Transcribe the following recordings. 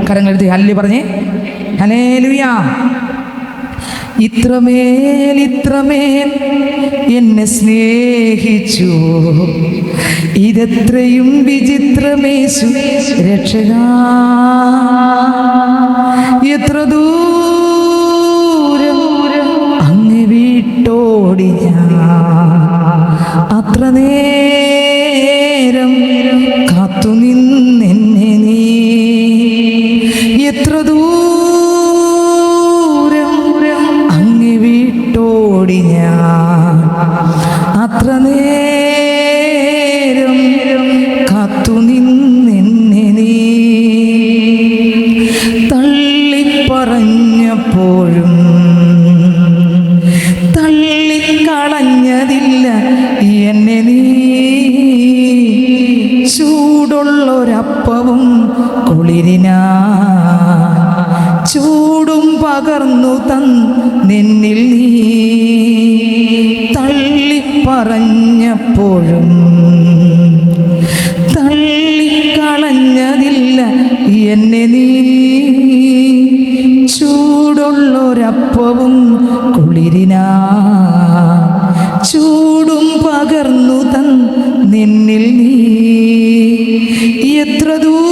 കരങ്ങളെടുത്ത് hallelujah പറഞ്ഞേ, hallelujah. ഇത്രമേൽ ഇത്രമേൽ എന്നെ സ്നേഹിച്ചു, ഇതെത്രയും വിചിത്രമേശു രക്ഷകാ. എത്ര ദൂരം അങ്ങ് വിട്ടോടി ഞാൻ, അത്ര നേരം കാത്തു നിന്നെന്നെ നീ. എത്ര ദൂരം അങ്ങ് വിട്ടോടി ഞാൻ, അത്ര നേരം കാത്തു നിന്നെന്നെ നീ. തള്ളിപ്പറഞ്ഞപ്പോഴും തള്ളിക്കളഞ്ഞതില്ല എന്നെ നീ. ചൂടുള്ളൊരപ്പവും കുളിരിനാ ചൂടും പകർന്നു തന്നിന്നിൽ നീ. തള്ളിപ്പറഞ്ഞപ്പോഴും തള്ളിക്കളഞ്ഞതില്ല എന്നെ നീ. ചൂടുള്ളൊരപ്പവും കുളിരിനാ ചൂടും പകർന്നു തന്നിന്നിൽ നീ. എത്ര ദൂരം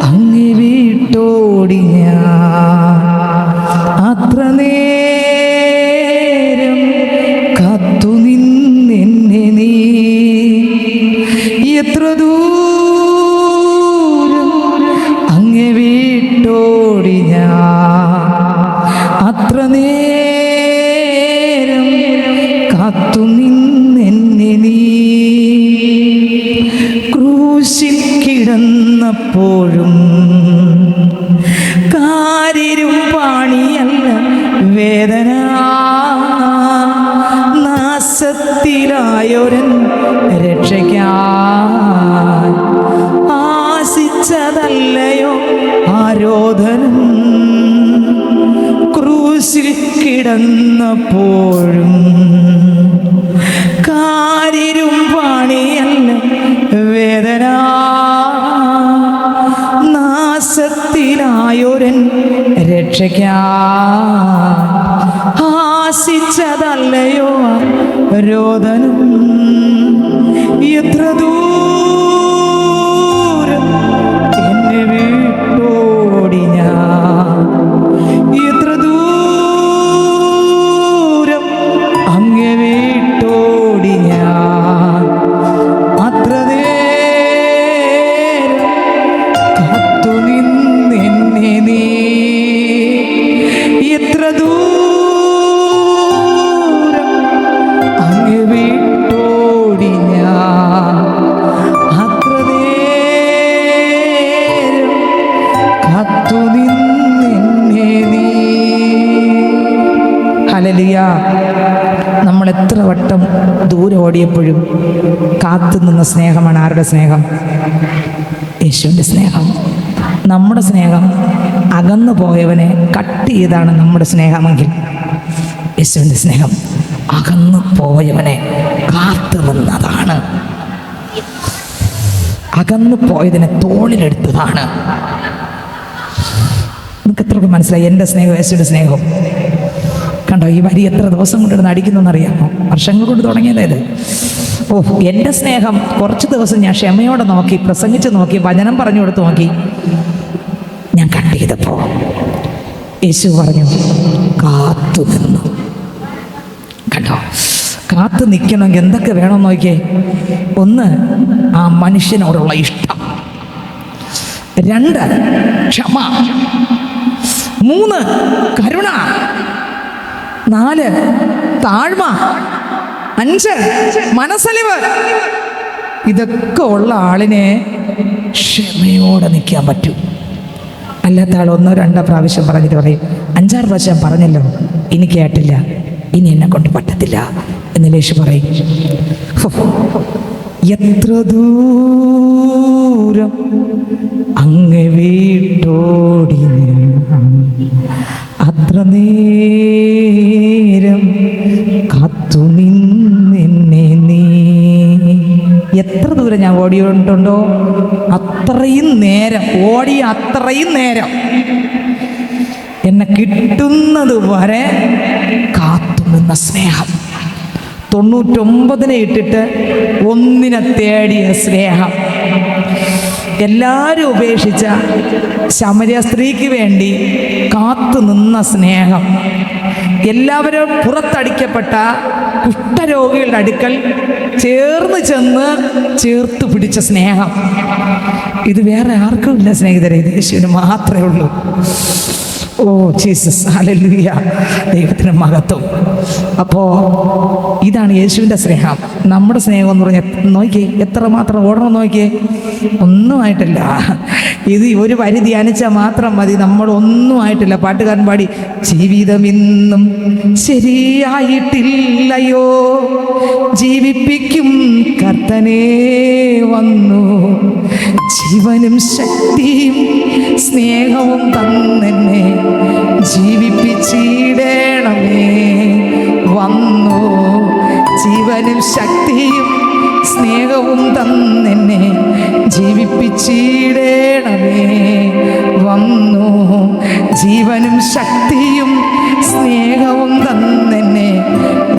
അങ്ങ് വിട്ടോടി ഞാൻ, അത്ര നേരം കാത്തു നിന്നെന്നെ നീ. എത്ര ദൂരം അങ്ങ് വിട്ടോടി ഞാൻ, അത്ര നേരം കാത്തു നിന്നെന്നെ നീ. ക്രൂശിൽ കിടന്നപ്പോഴും കാരിരും പാണിയല്ല വേദന. നാശത്തിലായൊരൻ രക്ഷയ്ക്കാൻ ആശിച്ചതല്ലയോ ആരോധനം. ക്രൂശിൽ കിടന്നപ്പോഴും കാരിരും പാണിയല്ല വേദന. നാശത്തിലായൊരൻ രക്ഷയ്ക്കാൻ ആശിച്ചതല്ലയോ രോദനം. എത്ര ദൂരം എന്നെ വിട്ടോടി ഞാൻ, എത്ര ദൂരം അങ്ങ് വിട്ടോടി ഞാൻ, അത്ര നേരം കാത്തു നിന്നെന്നെ നീ. എത്ര ദൂരം അങ്ങ് വിട്ടോടി ഞാൻ, അത്ര നേരം കാത്തു നിന്നെന്നെ നീ. ഹല്ലേലൂയ. നമ്മൾ എത്ര വട്ടം ദൂരെ ഓടിയപ്പോഴും കാത്തു നിന്ന സ്നേഹമാണ് ആരുടെ സ്നേഹം? യേശുവിൻ്റെ സ്നേഹം. നമ്മുടെ സ്നേഹം അകന്നു പോയവനെ കട്ട് ചെയ്താണ് നമ്മുടെ സ്നേഹമെങ്കിൽ, യേശുവിൻ്റെ സ്നേഹം അകന്നു പോയവനെ കാത്തു നിന്നതാണ്. അകന്നു പോയതിനെ തോളിലെടുത്തതാണ്. നിങ്ങൾക്ക് എത്രയൊക്കെ മനസ്സിലായി എൻ്റെ സ്നേഹം യേശുവിൻ്റെ സ്നേഹം? കണ്ടോ, ഈ വരി എത്ര ദിവസം കൊണ്ടിരുന്ന് അടിക്കുന്നതെന്നറിയാമോ? വർഷങ്ങൾ കൊണ്ട് തുടങ്ങിയതേത്. ഓ, എൻ്റെ സ്നേഹം കുറച്ച് ദിവസം ഞാൻ ക്ഷമയോടെ നോക്കി, പ്രസംഗിച്ച് നോക്കി, വചനം പറഞ്ഞു കൊടുത്ത് നോക്കി. ഞാൻ കട്ട് ചെയ്തപ്പോൾ യേശു പറഞ്ഞു കാത്തു നിന്നു. കണ്ടോ, കാത്തു നിൽക്കണമെങ്കിൽ എന്തൊക്കെ വേണമെന്ന് നോക്കിയേ. ഒന്ന്, ആ മനുഷ്യനോടുള്ള ഇഷ്ടം. 2, ക്ഷമ. 3, കരുണ. 4, താഴ്മ. 5, മനസ്സലിവ്. ഇതൊക്കെ ഉള്ള ആളിനെ ക്ഷമയോടെ നിൽക്കാൻ പറ്റും. അല്ലാത്ത ആൾ 1, 2 പ്രാവശ്യം പറഞ്ഞിട്ട് പറയും, 5-6 പ്രാവശ്യം പറഞ്ഞല്ലോ, ഇനി കേട്ടില്ല, ഇനി എന്നെ കൊണ്ട് പറ്റത്തില്ല എന്ന് യേശു പറയും. എത്ര ദൂരം അങ്ങ് വിട്ടോടി അത്ര നേരം കാത്തു നിന്നെന്നെ നീ. എത്ര ദൂരം ഞാൻ ഓടിയിട്ടുണ്ടോ അത്രയും നേരം ഓടിയ അത്രയും നേരം എന്നെ കിട്ടുന്നത് വരെ കാത്തുനിന്ന സ്നേഹം. 99 ഇട്ടിട്ട് 1 തേടിയ സ്നേഹം. എല്ലാവരും ഉപേക്ഷിച്ച ശമര്യ സ്ത്രീക്ക് വേണ്ടി കാത്തു നിന്ന സ്നേഹം. എല്ലാവരും പുറത്തടിക്കപ്പെട്ട കുഷ്ഠരോഗികളുടെ അടുക്കൽ ചേർന്ന് ചെന്ന് ചേർത്ത് പിടിച്ച സ്നേഹം. ഇത് വേറെ ആർക്കും ഇല്ല സ്നേഹിതരെ, ഇത് യേശുവിന് മാത്രമേ ഉള്ളൂ. ഓ ജീസസ്, ഹല്ലേലൂയ, ദൈവത്തിന് മഹത്വം. അപ്പോൾ ഇതാണ് യേശുവിൻ്റെ സ്നേഹം. നമ്മുടെ സ്നേഹം എന്ന് പറഞ്ഞാൽ നോക്കിയേ, എത്രമാത്രം ഓടണം നോക്കിയേ. ഒന്നും ആയിട്ടില്ല. ഇത് ഒരു വരി ധ്യാനിച്ചാൽ മാത്രം മതി, നമ്മളൊന്നും ആയിട്ടില്ല. പാട്ടുകാരൻ പാടി, ജീവിതം ഇന്നും ശരിയായിട്ടില്ലയോ, ജീവിപ്പിക്കും കർത്തനേ വന്നു, ജീവനും ശക്തിയും സ്നേഹവും തന്നെന്നെ ജീവിപ്പിച്ചിടണമേ വന്നു, ജീവനും ശക്തിയും സ്നേഹവും തന്നെന്നെ ജീവിപ്പിച്ചിടണമേ വന്നു, ജീവനും ശക്തിയും സ്നേഹവും തന്നെന്നെ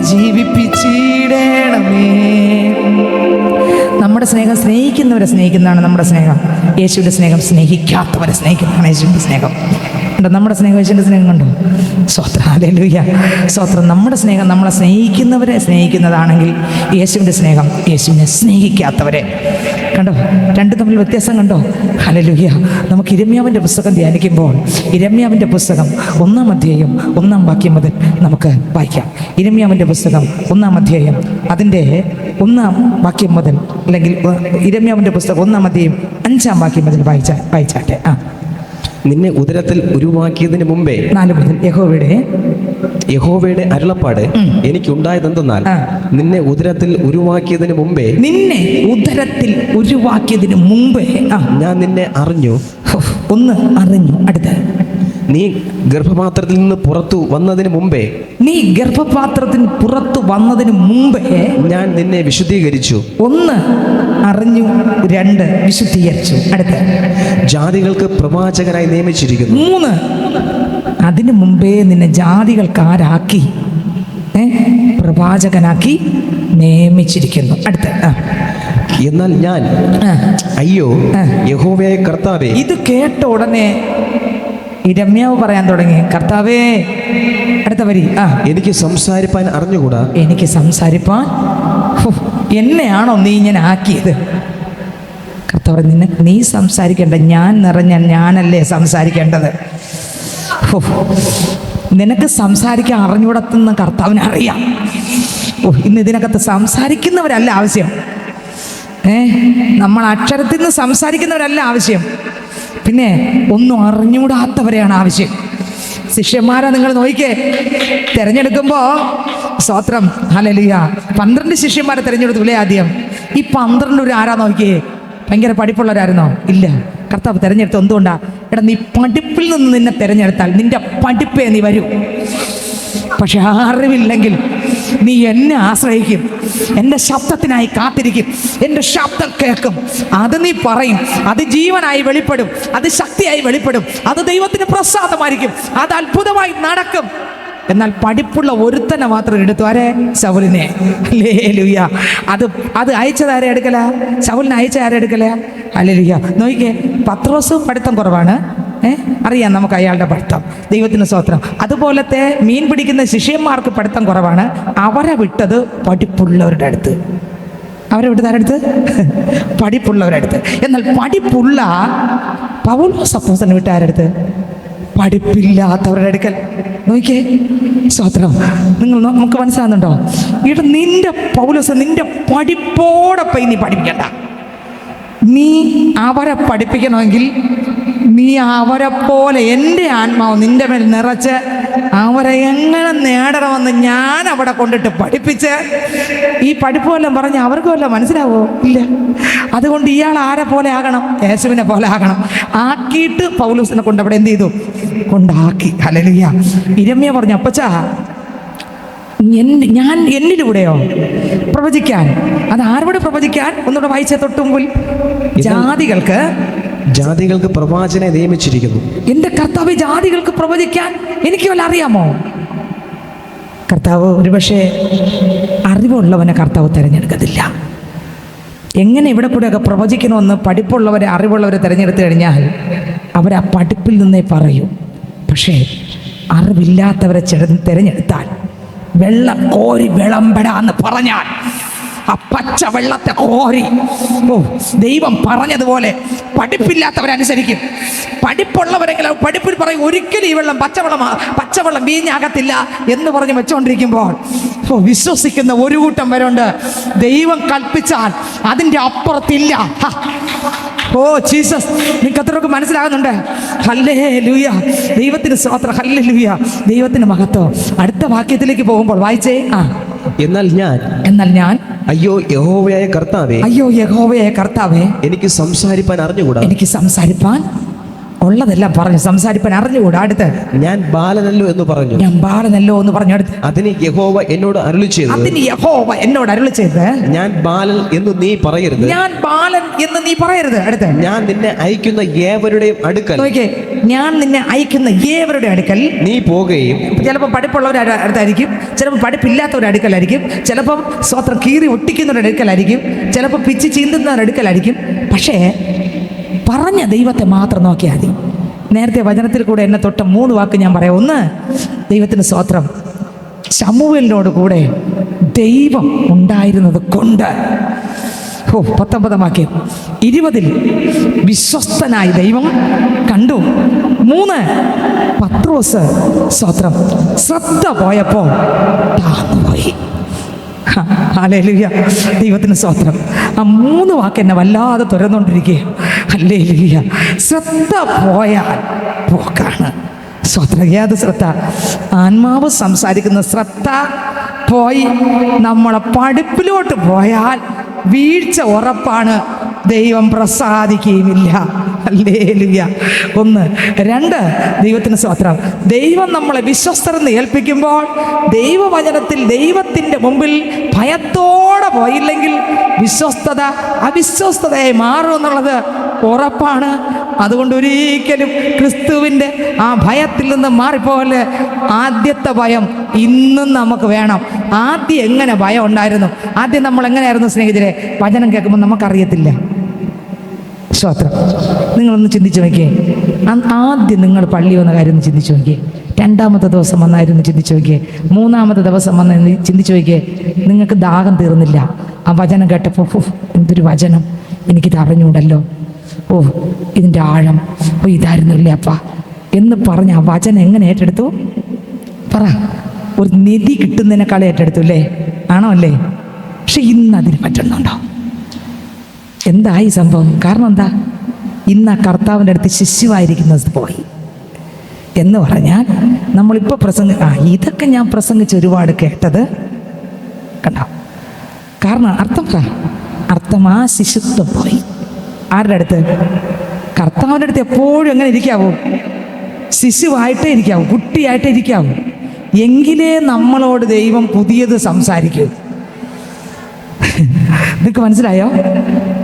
ജീവിപ്പിച്ചിടണമേ. നമ്മുടെ സ്നേഹം സ്നേഹിക്കുന്നവരെ സ്നേഹിക്കുന്നതാണ് നമ്മുടെ സ്നേഹം. യേശുവിൻ്റെ സ്നേഹം സ്നേഹിക്കാത്തവരെ സ്നേഹിക്കുന്നതാണ് യേശുവിൻ്റെ സ്നേഹം. കണ്ടോ നമ്മുടെ സ്നേഹം, യേശുവിൻ്റെ സ്നേഹം കണ്ടോ? സ്തോത്രം, ഹല്ലേലൂയ, സ്തോത്രം. നമ്മുടെ സ്നേഹം നമ്മളെ സ്നേഹിക്കുന്നവരെ സ്നേഹിക്കുന്നതാണെങ്കിൽ യേശുവിൻ്റെ സ്നേഹം യേശുവിനെ സ്നേഹിക്കാത്തവരെ. കണ്ടോ, രണ്ടും തമ്മിൽ വ്യത്യാസം കണ്ടോ? ഹല്ലേലൂയ. നമുക്ക് ഇരമ്യാവിൻ്റെ പുസ്തകം ധ്യാനിക്കുമ്പോൾ ഇരമ്യാവിൻ്റെ പുസ്തകം 1-ാം അധ്യായം 1-ാം വാക്യം മുതൽ നമുക്ക് വായിക്കാം. ഇരമ്യാവിൻ്റെ പുസ്തകം 1-ാം അധ്യായം അതിൻ്റെ 1-ാം വാക്യം മുതൽ, അല്ലെങ്കിൽ ഇരമ്യാവിൻ്റെ പുസ്തകം 1-ാം അധ്യായം 5-ാം വാക്യം മുതൽ വായിച്ചാട്ടെ. നിന്നെ ഉദരത്തിൽ ഉരുവാക്കിയതിന് മുമ്പേ 4 മുതൽ യഹോവയുടെ അരുളപ്പാട് എനിക്കുണ്ടായതെന്തെന്നാൽ, നിന്നെ ഉദരത്തിൽ ഉരുവാക്കിയതിന് മുമ്പേ ഞാൻ നിന്നെ അറിഞ്ഞു. ഒന്ന് അറിഞ്ഞു. അടുത്ത, നീ ഗർഭപാത്രത്തിൽ നിന്ന് പുറത്തു വന്നതിന് മുമ്പേ ഞാൻ നിന്നെ വിശുദ്ധീകരിച്ചു. 1 അറിഞ്ഞു, 2 വിശുദ്ധീകരിച്ചു. അടുത്ത, ജാതികൾക്ക് പ്രവാചകനായി നിയമിച്ചിരിക്കുന്നു. 3 അതിനു മുമ്പേ നിന്നെ ജാതികൾക്ക് ആരാക്കി? പ്രവാചകനാക്കി നിയമിച്ചിരിക്കുന്നു. അടുത്ത, എന്നാൽ ഞാൻ അയ്യോ യഹോവയായ കർത്താവേ. ഇത് കേട്ട ഉടനെ ഇരമ്യാവ് പറയാൻ തുടങ്ങി, കർത്താവേ. അടുത്ത വരി, എനിക്ക് സംസാരിപ്പാൻ അറിഞ്ഞുകൂടാ. എനിക്ക് സംസാരിപ്പാൻ, എന്നെയാണോ നീ ഇങ്ങനെ ആക്കിയത്? കർത്താവ്, നീ സംസാരിക്കേണ്ട, ഞാൻ നിറഞ്ഞ ഞാനല്ലേ സംസാരിക്കേണ്ടത്. നിനക്ക് സംസാരിക്കാൻ അറിഞ്ഞുകൂടത്തുന്ന കർത്താവിനെ അറിയാം. ഇന്ന് ഇതിനകത്ത് സംസാരിക്കുന്നവരല്ല ആവശ്യം, നമ്മൾ അക്ഷരത്തിൽ നിന്ന് സംസാരിക്കുന്നവരല്ല ആവശ്യം, പിന്നെ ഒന്നും അറിഞ്ഞുകൂടാത്തവരെയാണ് ആവശ്യം. ശിഷ്യന്മാരെ നിങ്ങൾ നോക്കിക്കേ, തിരഞ്ഞെടുക്കുമ്പോൾ സ്തോത്രം, ഹല്ലേലൂയ, 12 ശിഷ്യന്മാരെ തിരഞ്ഞെടുത്തില്ലേ ആദ്യം? ഈ 12 ആരാ നോക്കിയേ? ഭയങ്കര പഠിപ്പുള്ളവരായിരുന്നോ? ഇല്ല. കർത്താവ് തിരഞ്ഞെടുത്ത് എന്തുകൊണ്ടാ? എടാ, നീ പഠിപ്പിൽ നിന്ന് നിന്നെ തിരഞ്ഞെടുത്താൽ നിന്റെ പഠിപ്പേ നീ വരൂ. പക്ഷെ അറിവില്ലെങ്കിൽ നീ എന്നെ ആശ്രയിക്കും, എൻ്റെ ശബ്ദത്തിനായി കാത്തിരിക്കും, എൻ്റെ ശബ്ദം കേൾക്കും, അത് നീ പറയും, അത് ജീവനായി വെളിപ്പെടും, അത് ശക്തിയായി വെളിപ്പെടും, അത് ദൈവത്തിന് പ്രസാദമായിരിക്കും, അത് അത്ഭുതമായി നടക്കും. എന്നാൽ പഠിപ്പുള്ള ഒരുത്തനെ മാത്രം എടുത്തു. ആരെ? ശൗലിനെ. ഹല്ലേലൂയ. അത് അയച്ചത് ആരെ എടുക്കല? ശൗലിനെ അയച്ച ആരെ എടുക്കല? ഹല്ലേലൂയ. നോക്കിക്കേ, പത്രോസും പഠിത്തം കുറവാണ്, അറിയാം നമുക്ക് അയാളുടെ പഠിത്തം. ദൈവത്തിന് സ്തോത്രം. അതുപോലത്തെ മീൻ പിടിക്കുന്ന ശിഷ്യന്മാർക്ക് പഠിത്തം കുറവാണ്, അവരെ വിട്ടത് പഠിപ്പുള്ളവരുടെ അടുത്ത്. അവരെ വിട്ടത് ആരടുത്ത്? പഠിപ്പുള്ളവരുടെ അടുത്ത്. എന്നാൽ പഠിപ്പുള്ള പൗലോസ് അപ്പോസ്തലനെ വിട്ട ആരടുത്ത്? പഠിപ്പില്ലാത്തവരുടെ അടുക്കൽ. നോക്കിയേ, സ്തോത്രം. നമുക്ക് മനസ്സിലാകുന്നുണ്ടോ? ഇവിടെ നിന്റെ പൗലോസ് നിന്റെ പഠിപ്പോടൊപ്പം നീ പഠിപ്പിക്കണ്ട. നീ അവരെ പഠിപ്പിക്കണമെങ്കിൽ നീ അവരെ പോലെ എൻ്റെ ആത്മാവ് നിന്റെ മേൽ നിറച്ച് അവരെ എങ്ങനെ നേടണമെന്ന് ഞാൻ അവിടെ കൊണ്ടിട്ട് പഠിപ്പിച്ച് ഈ പഠിപ്പ് വല്ലതും പറഞ്ഞ് അവർക്ക് വല്ലതും മനസ്സിലാവോ? ഇല്ല. അതുകൊണ്ട് ഇയാൾ ആരെ പോലെ ആകണം? യേശുവിനെ പോലെ ആകണം. ആക്കിയിട്ട് പൗലോസിനെ കൊണ്ട് അവിടെ എന്ത് ചെയ്തു? കൊണ്ടാക്കി. ഹല്ലേലൂയ. ഇരമ്യ പറഞ്ഞു, അപ്പച്ചാ ഞാൻ എന്നിലൂടെയോ പ്രവചിക്കാൻ? അത് ആരോട് പ്രവചിക്കാൻ? ഒന്നുകൂടെ വായിച്ച തൊട്ട് മുമ്പിൽ, ജാതികൾക്ക് പ്രവാചകനെ നിയമിച്ചിരിക്കുന്നു. എന്റെ കർത്താവ് ജാതികൾക്ക് പ്രവചിക്കാൻ എനിക്ക് വല്ല അറിയാമോ? കർത്താവ് ഒരുപക്ഷെ അറിവുള്ളവനെ കർത്താവ് തിരഞ്ഞെടുക്കത്തില്ല. എങ്ങനെ ഇവിടെ കൂടെയൊക്കെ പ്രവചിക്കണമെന്ന് പഠിപ്പുള്ളവരെ, അറിവുള്ളവരെ തിരഞ്ഞെടുത്തു കഴിഞ്ഞാൽ അവരാ പഠിപ്പിൽ നിന്നേ പറയൂ. പക്ഷേ അറിവില്ലാത്തവരെ തിരഞ്ഞെടുത്താൽ വെള്ളം കോരി വിളമ്പടാന്ന് പറഞ്ഞാൽ ആ പച്ച വെള്ളത്തെ കോരി, ദൈവം പറഞ്ഞതുപോലെ പഠിപ്പില്ലാത്തവരനുസരിക്കും. പഠിപ്പുള്ളവരെങ്കിലും പഠിപ്പിൽ പറയും ഒരിക്കലും ഈ വെള്ളം പച്ചവെള്ളം വീഞ്ഞാകത്തില്ല എന്ന് പറഞ്ഞ് വെച്ചുകൊണ്ടിരിക്കുമ്പോൾ വിശ്വസിക്കുന്ന ഒരു കൂട്ടം പേരുണ്ട്. ദൈവം കൽപ്പിച്ചാൽ അതിൻ്റെ അപ്പുറത്തില്ല. ഓ ജീസസ്, നിങ്ങൾക്ക് അത്രയൊക്കെ മനസ്സിലാകുന്നുണ്ട്? ഹല്ലേലൂയ, ദൈവത്തിന് സ്തോത്രം, ഹല്ലേലൂയ, ദൈവത്തിന് മഹത്വം. അടുത്ത വാക്യത്തിലേക്ക് പോകുമ്പോൾ വായിച്ചേ. എന്നാൽ ഞാൻ അയ്യോ യഹോവയായ കർത്താവേ, എനിക്ക് സംസാരിപ്പാൻ അറിഞ്ഞുകൂടാ. എനിക്ക് സംസാരിപ്പാൻ ഉള്ളതെല്ലാം പറഞ്ഞു, സംസാരിപ്പാൻ അറിഞ്ഞുകൂടാ. അടുത്ത് ഞാൻ ബാലനല്ലോ എന്ന് പറഞ്ഞു. അടുത്ത് അതിന് യഹോവ എന്നോട് അരുളി ചെയ്തത്, ഞാൻ ബാലൻ എന്ന് നീ പറയരുത്. അടുത്ത് ഞാൻ നിന്നെ അയക്കുന്ന ഏവരുടെയും അടുക്കൽ നീ പോകുകയും. ചിലപ്പോൾ പഠിപ്പുള്ളവരുടെ അടുത്തായിരിക്കും, ചിലപ്പോൾ പഠിപ്പില്ലാത്തവരുടെ അടുക്കലായിരിക്കും, ചിലപ്പോൾ സ്വത്രം കീറി ഒട്ടിക്കുന്നവരുടെ അടുക്കലായിരിക്കും, ചിലപ്പോൾ പിച്ച് ചീന്തുന്നവരുടെ അടുക്കലായിരിക്കും. പക്ഷേ പറഞ്ഞ ദൈവത്തെ മാത്രം നോക്കിയാൽ മതി. നേരത്തെ വചനത്തിൽ കൂടെ എന്നെ തൊട്ട 3 വാക്ക് ഞാൻ പറയാം. ഒന്ന്, ദൈവത്തിന് സ്തോത്രം, ശമൂവേലിനോട് കൂടെ ദൈവം ഉണ്ടായിരുന്നത് കൊണ്ട്. 19 വാക്യം, 20 വിശ്വസ്തനായി ദൈവം കണ്ടു. 3, പത്രോസ് സ്തോത്രം ശ്രദ്ധ പോയപ്പോൾ താങ്ങുപോയി. ഹല്ലേലൂയ, ദൈവത്തിന് സ്തോത്രം. ആ 3 വാക്ക് എന്നെ വല്ലാതെ തുറന്നുകൊണ്ടിരിക്കുക. ഹല്ലേലൂയ, ശ്രദ്ധ പോയാൽ പോക്കാണ്. സ്തോത്രം. ഏത് ശ്രദ്ധ? ആത്മാവ് സംസാരിക്കുന്ന ശ്രദ്ധ പോയി നമ്മളെ പഠിപ്പിലോട്ട് പോയാൽ വീഴ്ച ഉറപ്പാണ്, ദൈവം പ്രസാദിക്കുകയുമില്ല. ഹല്ലേലൂയ. 1. 2, ദൈവത്തിന് സ്തോത്രം, ദൈവം നമ്മളെ വിശ്വസ്തരെന്ന് ഏൽപ്പിക്കുമ്പോൾ ദൈവവചനത്തിൽ ദൈവത്തിൻ്റെ മുമ്പിൽ ഭയത്തോടെ പോയില്ലെങ്കിൽ വിശ്വസ്തത അവിശ്വസ്തതയായി മാറും എന്നുള്ളത് ഉറപ്പാണ്. അതുകൊണ്ട് ഒരിക്കലും ക്രിസ്തുവിൻ്റെ ആ ഭയത്തിൽ നിന്ന് മാറിപ്പോകല്. ആദ്യത്തെ ഭയം ഇന്നും നമുക്ക് വേണം. ആദ്യം എങ്ങനെ ഭയം ഉണ്ടായിരുന്നു? ആദ്യം നമ്മൾ എങ്ങനെയായിരുന്നു സ്നേഹിതരെ? വചനം കേൾക്കുമ്പോൾ നമുക്കറിയത്തില്ല. സ്തോത്രം. നിങ്ങളൊന്ന് ചിന്തിച്ചു നോക്കിയേ. ആദ്യം നിങ്ങൾ പള്ളി വന്ന കാര്യം ഒന്ന് ചിന്തിച്ചു നോക്കിയേ. 2ാമത്തെ ദിവസം വന്നായിരുന്നു ചിന്തിച്ചു നോക്കിയേ. 3ാമത്തെ ദിവസം വന്ന ചിന്തിച്ചു നോക്കിയേ. നിങ്ങൾക്ക് ദാഹം തീർന്നില്ല. ആ വചനം കേട്ടപ്പോൾ എന്തൊരു വചനം, എനിക്കിത് അറിഞ്ഞൂടല്ലോ, ഇതിൻ്റെ ആഴം, ഇതായിരുന്നില്ലേ അപ്പ എന്ന് പറഞ്ഞ് ആ വചനം എങ്ങനെ ഏറ്റെടുത്തു? പറ. ഒരു നിധി കിട്ടുന്നതിനേക്കാൾ ഏറ്റെടുത്തു അല്ലേ? ആണോ അല്ലേ? പക്ഷെ ഇന്ന് അതിന് പറ്റുന്നുണ്ടോ? എന്തായി സംഭവം? കാരണം എന്താ? ഇന്ന് ആ കർത്താവിൻ്റെ അടുത്ത് ശിശുവായിരിക്കുന്നത് പോയി എന്ന് പറഞ്ഞാൽ നമ്മളിപ്പോൾ ഇതൊക്കെ ഞാൻ പ്രസംഗിച്ച് ഒരുപാട് കേട്ടത് കണ്ടോ? കാരണം അർത്ഥം ആ ശിശുത്വം പോയി. ആരുടെ അടുത്ത്? കർത്താവിൻ്റെ അടുത്ത് എപ്പോഴും എങ്ങനെ ഇരിക്കാവൂ? ശിശുവായിട്ടേ ഇരിക്കാവൂ, കുട്ടിയായിട്ടേ ഇരിക്കാവൂ. എങ്കിലേ നമ്മളോട് ദൈവം പുതിയത് സംസാരിക്കൂ. നിങ്ങൾക്ക് മനസ്സിലായോ?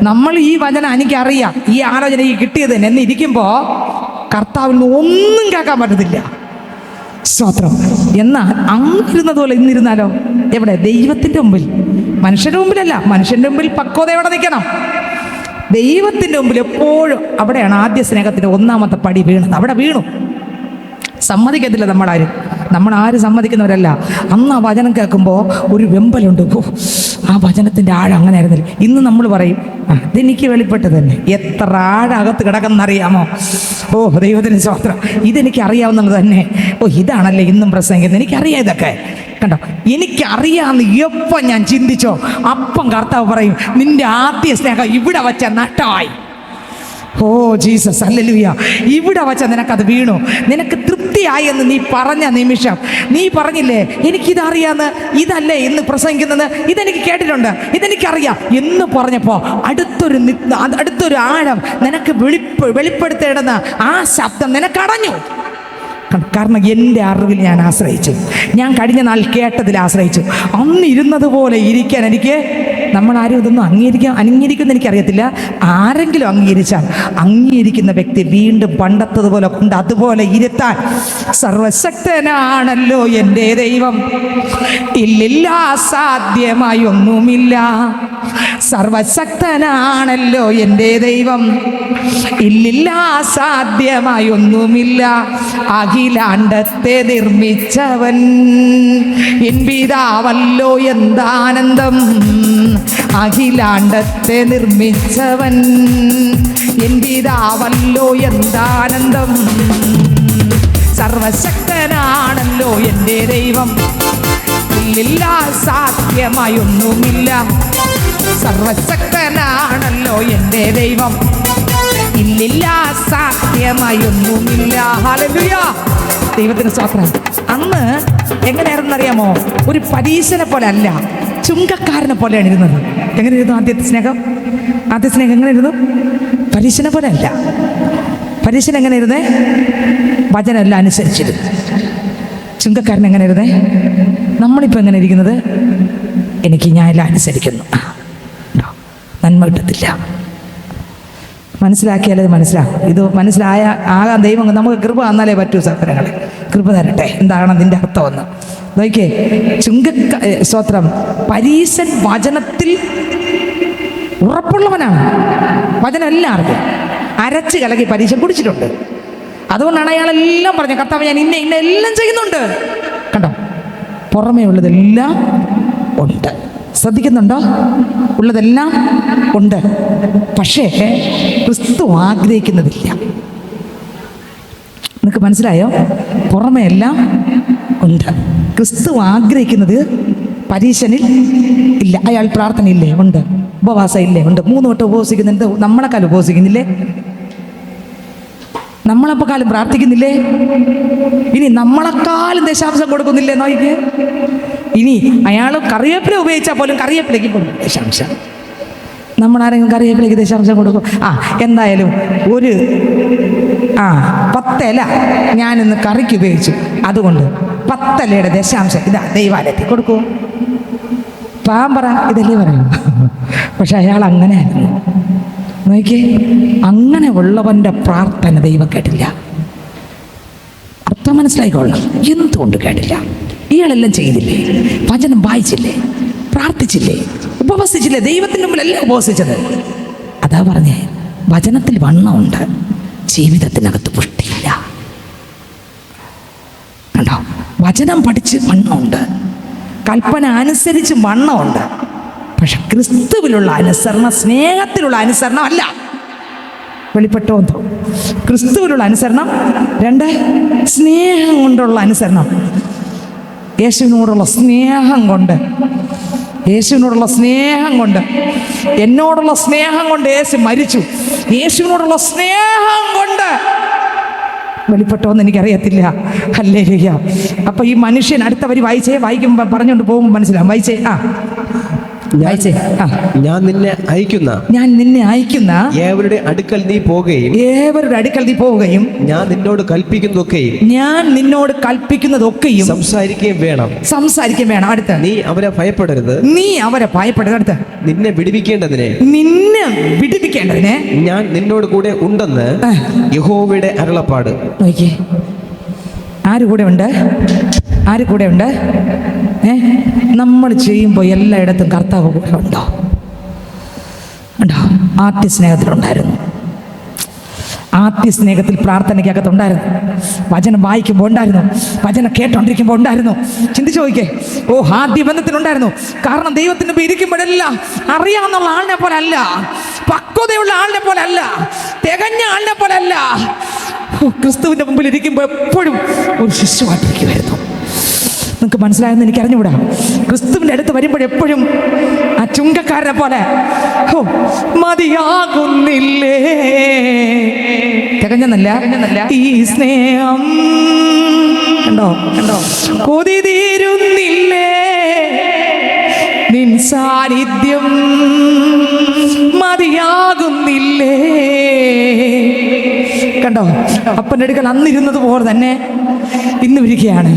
നമ്മൾ ഈ വചനം എനിക്കറിയാം, ഈ ആലോചന ഈ കിട്ടിയത് എന്ന് ഇരിക്കുമ്പോൾ കർത്താവിൽ നിന്ന് ഒന്നും കേൾക്കാൻ പറ്റത്തില്ല. സ്തോത്രം. എന്നാൽ അങ്ങിരുന്നത് പോലെ ഇന്നിരുന്നാലോ? എവിടെ? ദൈവത്തിൻ്റെ മുമ്പിൽ. മനുഷ്യൻ്റെ മുമ്പിലല്ല. മനുഷ്യൻ്റെ മുമ്പിൽ പക്വതയോടെ നിൽക്കണം. ദൈവത്തിൻ്റെ മുമ്പിൽ എപ്പോഴും. അവിടെയാണ് ആദ്യ സ്നേഹത്തിൻ്റെ 1ാമത്തെ പടി വീണത്. അവിടെ വീണു. സമ്മതിക്കത്തില്ല നമ്മളാരും സമ്മതിക്കുന്നവരല്ല. അന്ന് ആ വചനം കേൾക്കുമ്പോൾ ഒരു വെമ്പലുണ്ട്. ആ വചനത്തിൻ്റെ ആഴം അങ്ങനെ ആയിരുന്നില്ല. ഇന്ന് നമ്മൾ പറയും ഇതെനിക്ക് വെളിപ്പെട്ടത് തന്നെ. എത്ര ആഴകത്ത് കിടക്കുന്നറിയാമോ? ദൈവത്തിന് സ്തോത്രം. ഇതെനിക്ക് അറിയാവുന്നത് തന്നെ. ഇതാണല്ലേ ഇന്നും പ്രസംഗിക്കുന്നത്. എനിക്കറിയാം ഇതൊക്കെ. കണ്ടോ? എനിക്കറിയാമെന്ന് എപ്പം ഞാൻ ചിന്തിച്ചോ അപ്പം കർത്താവ് പറയും നിന്റെ ആദ്യ സ്നേഹം ഇവിടെ വച്ച നഷ്ടമായി. Jesus, hallelujah. ഇവിടെ വച്ച നിനക്കത് വീണു. നിനക്ക് തൃപ്തിയായി എന്ന് നീ പറഞ്ഞ നിമിഷം നീ പറഞ്ഞില്ലേ എനിക്കിതറിയാന്ന്, ഇതല്ലേ ഇന്ന് പ്രസംഗിക്കുന്നത്, ഇതെനിക്ക് കേട്ടിട്ടുണ്ട്, ഇതെനിക്കറിയാം എന്ന് പറഞ്ഞപ്പോൾ അടുത്തൊരു ആഴം നിനക്ക് വെളിപ്പെടുത്തേണ്ടുന്ന ആ ശബ്ദം നിനക്കടഞ്ഞു. കാരണം എൻ്റെ അറിവിൽ ഞാൻ ആശ്രയിച്ചു, ഞാൻ കഴിഞ്ഞ നാൾ കേട്ടതിൽ ആശ്രയിച്ചു. അന്ന് ഇരുന്നത് പോലെ ഇരിക്കാൻ എനിക്ക്, നമ്മളാരും ഇതൊന്നും അംഗീകരിക്കുമെന്ന് എനിക്കറിയത്തില്ല. ആരെങ്കിലും അംഗീകരിച്ചാൽ അംഗീകരിക്കുന്ന വ്യക്തി വീണ്ടും പണ്ടത്തതുപോലെ കൊണ്ട് അതുപോലെ ഇരുത്താൻ സർവശക്തനാണല്ലോ എൻ്റെ ദൈവം. ഇല്ലില്ല അസാധ്യമായി ഒന്നുമില്ല. സർവശക്തനാണല്ലോ എൻ്റെ ദൈവം. ഇല്ലില്ല അസാധ്യമായി ഒന്നുമില്ല. അഖിലാണ്ടത്തെ നിർമ്മിച്ചവൻ എൻ പിതാവല്ലോ എന്താനന്ദം. അഖിലാണ്ടത്തെ നിർമ്മിച്ചവൻ എൻ പിതാവല്ലോ എന്താനന്ദം. സർവശക്തനാണല്ലോ എൻ്റെ ദൈവം. ഇല്ലില്ല സാധ്യമായി ഒന്നുമില്ല. സർവശക്തനാണല്ലോ എൻ്റെ ദൈവം. ഇല്ലില്ല സാധ്യമായി ഒന്നുമില്ല. ഹല്ലേലൂയ, ദൈവത്തിന് സ്തോത്രം. അന്ന് എങ്ങനെയായിരുന്നു അറിയാമോ? ഒരു പരീശനെ പോലെ അല്ല, ചുങ്കക്കാരനെ പോലെയാണ് ഇരുന്നത്. എങ്ങനെയായിരുന്നു ആദ്യത്തെ സ്നേഹം? ആദ്യത്തെ സ്നേഹം എങ്ങനെയായിരുന്നു? പരീശനെ പോലെ അല്ല. പരീശൻ എങ്ങനെ ഇരുന്നേ? വചനെല്ലാം അനുസരിച്ചിരുന്നു. ചുങ്കക്കാരൻ എങ്ങനെ ഇരുന്നേ? നമ്മളിപ്പോൾ എങ്ങനെ ഇരിക്കുന്നത്? ഞാൻ എല്ലാം അനുസരിക്കുന്നു, നന്മ കിട്ടത്തില്ല. മനസ്സിലാക്കിയാലത് മനസ്സിലാകും. ഇത് ആകാൻ ദൈവം നമുക്ക് കൃപ തന്നാലേ പറ്റൂ. സഹോദരങ്ങളെ, കൃപ തരട്ടെ. എന്താണ് അതിൻ്റെ അർത്ഥമെന്ന് നോക്കിയേ. സ്തോത്രം. പരീശൻ വചനത്തിൽ ഉറപ്പുള്ളവനാണ്. വചനം എല്ലാവർക്കും അരച്ച് കലക്കി പരീശൻ കുടിച്ചിട്ടുണ്ട്. അതുകൊണ്ടാണ് അയാളെല്ലാം പറഞ്ഞത്, കർത്താവ് ഞാൻ ഇന്ന എല്ലാം ചെയ്യുന്നുണ്ട്. കണ്ടോ, പുറമേ ഉള്ളതെല്ലാം ഉണ്ട്. ശ്രദ്ധിക്കുന്നുണ്ടോ? ഉള്ളതെല്ലാം ഉണ്ട്. പക്ഷേ ക്രിസ്തു ആഗ്രഹിക്കുന്നതില്ല. നിങ്ങൾക്ക് മനസ്സിലായോ? പുറമേ എല്ലാം ഉണ്ട്. ക്രിസ്തു ആഗ്രഹിക്കുന്നത് പരീശനിൽ ഇല്ല. അയാൾ പ്രാർത്ഥന ഇല്ലേ? ഉണ്ട്. ഉപവാസം ഇല്ലേ? ഉണ്ട്. 3 വട്ടം ഉപവസിക്കുന്നുണ്ട്. നമ്മളെക്കാളും ഉപവസിക്കുന്നില്ലേ? നമ്മളെക്കാളും പ്രാർത്ഥിക്കുന്നില്ലേ? ഇനി നമ്മളെക്കാളും ദശാംശം കൊടുക്കുന്നില്ലേ? നോക്കിക്കേ. ഇനി അയാൾ കറിവേപ്പില ഉപയോഗിച്ചാൽ പോലും കറിവേപ്പിലേക്ക് പോലും ദശാംശം. നമ്മളാരെങ്കിലും കറിവേപ്പിലേക്ക് ദശാംശം കൊടുക്കും? എന്തായാലും ഒരു 10 ഇല ഞാനിന്ന് കറിക്ക് ഉപയോഗിച്ചു, അതുകൊണ്ട് 10 ഇലയുടെ ദശാംശം ഇതാ ദൈവാലയത്തിൽ കൊടുക്കൂ. പറ, ഇതല്ലേ പറയൂ. പക്ഷെ അയാൾ അങ്ങനെയായിരുന്നു. നോക്കിയേ, അങ്ങനെ ഉള്ളവൻ്റെ പ്രാർത്ഥന ദൈവം കേട്ടില്ല. അർത്ഥം മനസ്സിലായിക്കൊള്ളണം. എന്തുകൊണ്ട് കേട്ടില്ല? ഇയാളെല്ലാം ചെയ്തില്ലേ? വചനം വായിച്ചില്ലേ? പ്രാർത്ഥിച്ചില്ലേ? ഉപവസിച്ചില്ലേ? ദൈവത്തിൻ്റെ മുമ്പിലല്ലേ ഉപവസിച്ചത്? അതാ പറഞ്ഞേ, വചനത്തിൽ വണ്ണമുണ്ട്, ജീവിതത്തിനകത്ത് പുഷ്ടിയില്ല. കണ്ടോ? വചനം പഠിച്ച് വണ്ണമുണ്ട്, കൽപ്പന അനുസരിച്ച് വണ്ണമുണ്ട്. പക്ഷെ ക്രിസ്തുവിലുള്ള അനുസരണം, സ്നേഹത്തിലുള്ള അനുസരണം അല്ല. വെളിപ്പെട്ടോ? ക്രിസ്തുവിലുള്ള അനുസരണം. 2, സ്നേഹം കൊണ്ടുള്ള അനുസരണം. യേശുവിനോടുള്ള സ്നേഹം കൊണ്ട്, യേശുവിനോടുള്ള സ്നേഹം കൊണ്ട്, എന്നോടുള്ള സ്നേഹം കൊണ്ട് യേശു മരിച്ചു. യേശുവിനോടുള്ള സ്നേഹം കൊണ്ട് വെളിപ്പെട്ടോന്ന് എനിക്കറിയത്തില്ല. ഹല്ലേലൂയ. അപ്പൊ ഈ മനുഷ്യൻ അടുത്ത വരി വായിക്കുമ്പോൾ പറഞ്ഞുകൊണ്ട് പോകുമ്പോൾ മനസ്സിലാവും. വായിച്ചേ. ഞാൻ നിന്നെ അയക്കുന്ന ഏവരുടെ അടുക്കൽ നീ പോവുകയും ഞാൻ നിന്നോട് കൽപ്പിക്കുന്നതൊക്കെയും സംസാരിക്കുകയും വേണം. അടുത്ത, നീ അവരെ ഭയപ്പെടരുത്. അടുത്ത, നിന്നെ വിടുവിക്കേണ്ടതിനെ ഞാൻ നിന്നോട് കൂടെ ഉണ്ടെന്ന് യഹോവയുടെ അരുളപ്പാട്. ആര് കൂടെ ഉണ്ട്? നമ്മൾ ചെയ്യുമ്പോൾ എല്ലായിടത്തും കർത്താവ് കൂടെ ഉണ്ടോ? ആദ്യ സ്നേഹത്തിലുണ്ടായിരുന്നു. ആദ്യ സ്നേഹത്തിൽ പ്രാർത്ഥനയ്ക്കകത്തുണ്ടായിരുന്നു. വചനം വായിക്കുമ്പോൾ ഉണ്ടായിരുന്നു. വചനം കേട്ടോണ്ടിരിക്കുമ്പോൾ ഉണ്ടായിരുന്നു. ചിന്തിച്ചു നോക്കിക്കേ. ആദ്യ ബന്ധത്തിനുണ്ടായിരുന്നു. കാരണം ദൈവത്തിന് മുമ്പ് ഇരിക്കുമ്പോഴെല്ലാം അറിയാവുന്ന ആളിനെ പോലെ അല്ല, പക്വതയുള്ള ആളിനെ പോലെ അല്ല, തികഞ്ഞ ആളിനെ പോലെ അല്ല. ക്രിസ്തുവിൻ്റെ മുമ്പിൽ ഇരിക്കുമ്പോൾ എപ്പോഴും ഒരു ശിശുവായിട്ടിരിക്കുമായിരുന്നു. നിങ്ങൾക്ക് മനസ്സിലായെന്ന് എനിക്ക് അറിഞ്ഞുകൂടാ. ക്രിസ്തുവിൻ്റെ അടുത്ത് വരുമ്പോഴെപ്പോഴും ആ ചുങ്കക്കാരനെ പോലെ മതിയാകുന്നില്ലേ, തികഞ്ഞെന്നല്ല ഈ സ്നേഹം, കണ്ടോ കൊതി തീരുന്നില്ലേ, നിൻ സാന്നിധ്യം മതിയാകുന്നില്ലേ, കണ്ടോ, അപ്പൻ്റെ അടുക്കൽ അന്നിരുന്നത് പോലെ തന്നെ ഇന്നും ഇരിക്കുകയാണ്.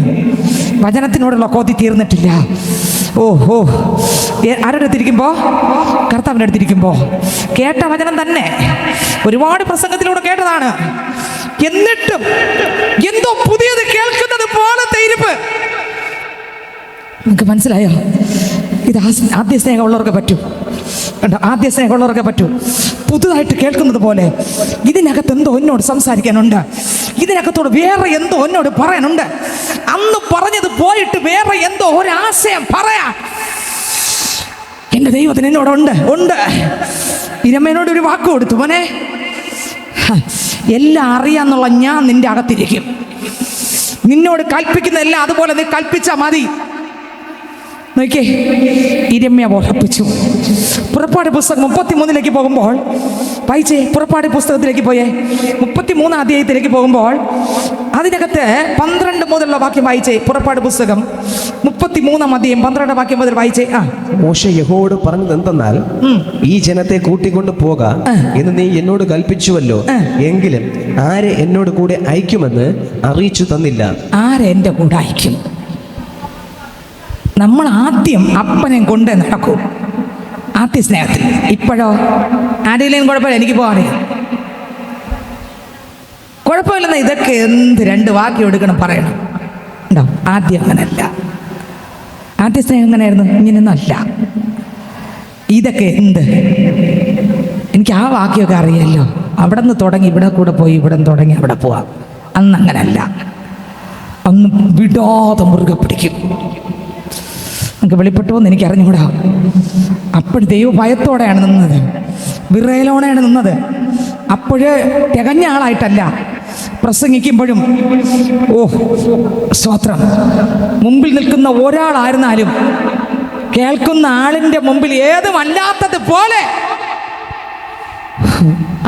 വചനത്തിനോടുള്ള കൊതി തീർന്നിട്ടില്ല. ഓഹോ, ആരുടെ അടുത്തിരിക്കുമ്പോൾ? കർത്താവിൻ്റെ അടുത്തിരിക്കുമ്പോൾ കേട്ട വചനം തന്നെ ഒരുപാട് പ്രസംഗത്തിലൂടെ കേട്ടതാണ്. എന്നിട്ടും എന്തോ പുതിയത് കേൾക്കുന്നത് പോലത്തെ ഇരിപ്പ്. നിങ്ങൾക്ക് മനസ്സിലായോ? ഇത് ആദ്യ സ്നേഹമുള്ളവർക്ക് പറ്റൂ. കണ്ടോ, ആദ്യ സ്നേഹമുള്ളവർക്ക് പറ്റൂ. പുതുതായിട്ട് കേൾക്കുന്നത് പോലെ ഇതിനകത്ത് എന്തോ എന്നോട് സംസാരിക്കാനുണ്ട്, ഇതിനകത്തോട് വേറെ എന്തോ എന്നോട് പറയാനുണ്ട്. അന്ന് പറഞ്ഞത് പോയിട്ട് വേറെ എന്തോ ഒരാശയം പറയാൻ എൻ്റെ ദൈവത്തിന് എന്നോടുണ്ട്. ഇരമ്മേനോട് ഒരു വാക്ക് കൊടുത്തു, മോനെ എല്ലാം അറിയാന്നുള്ള ഞാൻ നിന്റെ അകത്തിരിക്കും. നിന്നോട് കൽപ്പിക്കുന്നതെല്ലാം അതുപോലെ നീ കൽപ്പിച്ചാൽ മതി. നോക്കിയേ, ഇരമ്യ ഉറപ്പിച്ചു. പുറപ്പാട് പുസ്തകം 33 പോകുമ്പോൾ വായിച്ചേ. പുറപ്പാട് പുസ്തകത്തിലേക്ക് പോയേ, 33 അധ്യായത്തിലേക്ക് പോകുമ്പോൾ അതിനകത്ത് 12 മുതലുള്ള വാക്യം വായിച്ചേ. പുറപ്പാട് പുസ്തകം 33 അധ്യായം 12 വാക്യം മുതൽ വായിച്ചേ. മോശെ യഹോവയോട് പറഞ്ഞത് എന്തെന്നാൽ, ഈ ജനത്തെ കൂട്ടിക്കൊണ്ട് പോക എന്ന് നീ എന്നോട് കൽപ്പിച്ചുവല്ലോ, എങ്കിലും ആരെ എന്നോട് കൂടെ അയക്കുമെന്ന് അറിയിച്ചു തന്നില്ല. ആരെ എൻ്റെ കൂടെ അയക്കും? നമ്മൾ ആദ്യം അപ്പനെ കൊണ്ട് നടക്കും, ആദ്യ സ്നേഹത്തിൽ. ഇപ്പോഴോ ആരെങ്കിലും കുഴപ്പമില്ല, എനിക്ക് പോകാറില്ല, കുഴപ്പമില്ലെന്ന്. ഇതൊക്കെ എന്ത് 2 വാക്യം എടുക്കണം, പറയണം ഉണ്ടോ? ആദ്യം അങ്ങനല്ല. ആദ്യ സ്നേഹം എങ്ങനെയായിരുന്നു? ഇങ്ങനെയൊന്നല്ല. ഇതൊക്കെ എന്ത്, എനിക്ക് ആ വാക്യമൊക്കെ അറിയാമല്ലോ. അവിടെ നിന്ന് തുടങ്ങി ഇവിടെ കൂടെ പോയി, ഇവിടെ നിന്ന് തുടങ്ങി അവിടെ പോവാം. അന്ന് അങ്ങനല്ല. അന്ന് വിടാതെ മുറുകെ പിടിക്കും. നമുക്ക് വെളിപ്പെട്ടു എന്ന് എനിക്ക് അറിഞ്ഞുകൂടാ. അപ്പോൾ ദൈവ ഭയത്തോടെയാണ് നിന്നത്, വിറയലോടെയാണ് നിന്നത്. അപ്പോഴ് തികഞ്ഞ ആളായിട്ടല്ല പ്രസംഗിക്കുമ്പോഴും. ഓ സ്തോത്രം, മുമ്പിൽ നിൽക്കുന്ന ഒരാളായിരുന്നാലും കേൾക്കുന്ന ആളിൻ്റെ മുമ്പിൽ ഏതുമല്ലാത്തത് പോലെ.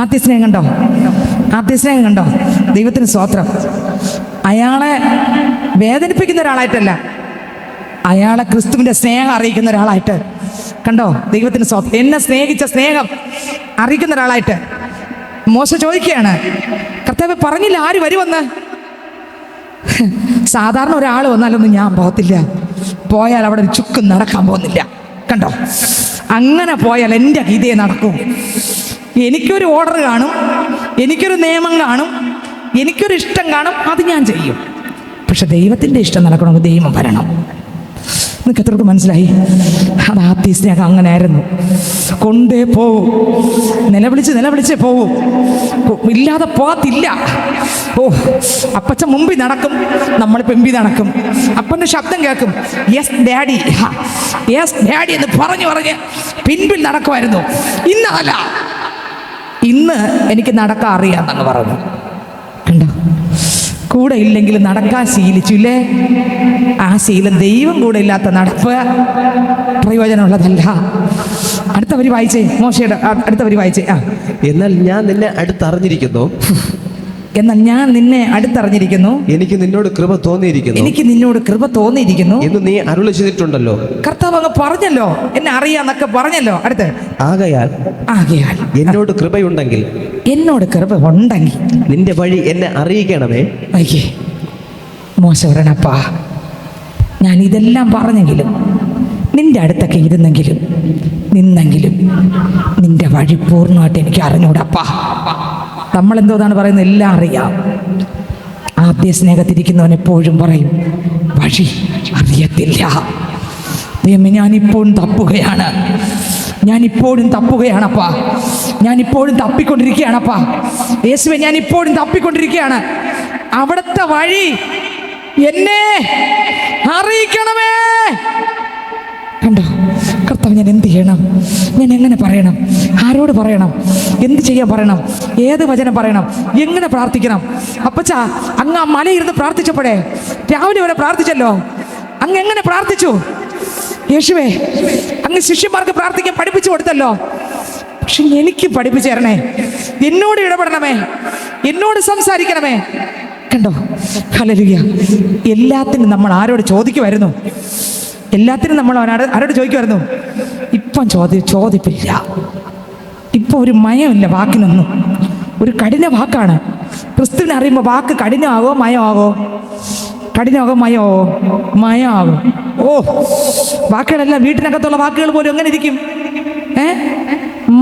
ആദ്യസ്നേഹം കണ്ടോ? ആദ്യസ്നേഹം കണ്ടോ? ദൈവത്തിന് സ്തോത്രം. അയാളെ വേദനിപ്പിക്കുന്ന ഒരാളായിട്ടല്ല, അയാളെ ക്രിസ്തുവിൻ്റെ സ്നേഹം അറിയിക്കുന്ന ഒരാളായിട്ട്. കണ്ടോ, ദൈവത്തിന് സ്തോത്രം. എന്നെ സ്നേഹിച്ച സ്നേഹം അറിയിക്കുന്ന ഒരാളായിട്ട്. മോശ ചോദിക്കുകയാണ്, കർത്താവേ പറഞ്ഞില്ല ആര് വരുമെന്ന്. സാധാരണ ഒരാൾ വന്നാലൊന്നും ഞാൻ പോകത്തില്ല, പോയാൽ അവിടെ ഒരു ചുക്കും നടക്കാൻ പോകുന്നില്ല. കണ്ടോ, അങ്ങനെ പോയാൽ എൻ്റെ ഇതേ നടക്കും. എനിക്കൊരു ഓർഡർ കാണും, എനിക്കൊരു നിയമം കാണും, എനിക്കൊരു ഇഷ്ടം കാണും, അത് ഞാൻ ചെയ്യും. പക്ഷെ ദൈവത്തിൻ്റെ ഇഷ്ടം നടക്കണമെങ്കിൽ ദൈവം വരണം. നിങ്ങൾക്ക് എത്രക്ക് മനസ്സിലായി? അത് ആദ്യ സ്നേഹം അങ്ങനെയായിരുന്നു. കൊണ്ടേ പോവും, നിലവിളിച്ചേ പോവും, ഇല്ലാതെ പോകത്തില്ല. ഓ, അപ്പച്ചൻ മുമ്പിൽ നടക്കും, നമ്മൾ പെമ്പി നടക്കും. അപ്പൻ്റെ ശബ്ദം കേൾക്കും, യെസ് ഡാഡി, യെസ് ഡാഡി എന്ന് പറഞ്ഞ് പിൻപിൽ നടക്കുമായിരുന്നു. ഇന്നല്ല, ഇന്ന് എനിക്ക് നടക്കാൻ അറിയാമെന്നങ്ങ് പറഞ്ഞു. കണ്ടോ, കൂടെ ഇല്ലെങ്കിൽ നടക്കാൻ ശീലിച്ചില്ലേ? ആ ശീലം ദൈവം കൂടെ ഇല്ലാത്ത നടപ്പ് പ്രയോജനമുള്ളതല്ല. അടുത്ത വരി വായിച്ചേ, മോശയുടെ അടുത്ത വരി വായിച്ചേ. എന്നാൽ ഞാൻ നിന്നെ അടുത്തറിഞ്ഞിരിക്കുന്നു, എനിക്ക് നിന്നോട് കൃപ തോന്നിയിരിക്കുന്നു എന്ന് നീ അരുളി ചെയ്തിട്ടുണ്ടല്ലോ. കർത്താവ് അങ്ങ് പറഞ്ഞല്ലോ, എന്നെ അറിയാന്നൊക്കെ പറഞ്ഞല്ലോ. അടുത്ത്, ആകയാൽ എന്നോട് കൃപയുണ്ടെങ്കിൽ നിന്റെ വഴി എന്നെ അറിയിക്കണമേ. മോശ പറയണപ്പാ, ഞാൻ ഇതെല്ലാം പറഞ്ഞെങ്കിലും, നിന്റെ അടുത്തൊക്കെ ഇരുന്നെങ്കിലും നിന്നെങ്കിലും നിന്റെ വഴി പൂർണ്ണമായിട്ട് എനിക്ക് അറിഞ്ഞൂടപ്പാ. നമ്മളെന്തോന്നാണ് പറയുന്നത്? എല്ലാം അറിയാം. ആദ്യ സ്നേഹത്തിരിക്കുന്നവൻ എപ്പോഴും പറയും, വഴി അറിയത്തില്ല. ദൈവമേ, ഞാനിപ്പോഴും തപ്പുകയാണപ്പാ, ഞാനിപ്പോഴും തപ്പിക്കൊണ്ടിരിക്കുകയാണപ്പാ. യേശുവേ, ഞാനിപ്പോഴും തപ്പിക്കൊണ്ടിരിക്കുകയാണ്. അവിടുത്തെ വഴി എന്നെ അറിയിക്കണമേ. കണ്ടോ കർത്താവ്, ഞാൻ എന്ത് ചെയ്യണം? ഞാൻ എങ്ങനെ പറയണം? ആരോട് പറയണം? എന്ത് ചെയ്യാൻ പറയണം? ഏത് വചനം പറയണം? എങ്ങനെ പ്രാർത്ഥിക്കണം? അപ്പച്ച, അങ്ങ് ആ മലയിരുന്ന് പ്രാർത്ഥിച്ചപ്പോഴേ രാവിലെ വരെ പ്രാർത്ഥിച്ചല്ലോ, അങ്ങ് എങ്ങനെ പ്രാർത്ഥിച്ചു? യേശുവേ, അങ്ങ് ശിഷ്യന്മാർക്ക് പ്രാർത്ഥിക്കാൻ പഠിപ്പിച്ചു കൊടുത്തല്ലോ. പക്ഷെ എനിക്ക് പഠിപ്പിച്ചു തരണേ, എന്നോട് ഇടപെടണമേ, എന്നോട് സംസാരിക്കണമേ. കണ്ടോ, ഹല്ലേലൂയ. എല്ലാത്തിനും നമ്മൾ ആരോട് ചോദിക്കുമായിരുന്നു? ആരോട് ചോദിക്കുമായിരുന്നു? ഇപ്പം ചോദിപ്പില്ല. ഇപ്പം ഒരു മയമില്ല വാക്കിനൊന്നും, ഒരു കഠിന വാക്കാണ്. ക്രിസ്തുവിനെ അറിയുമ്പോൾ വാക്ക് കഠിനമാകോ മയമാകോ? കഠിനമാകോ മയമാകോ? മയമാകും. ഓ, വാക്കുകളെല്ലാം വീട്ടിനകത്തുള്ള വാക്കുകൾ പോലും എങ്ങനെ ഇരിക്കും?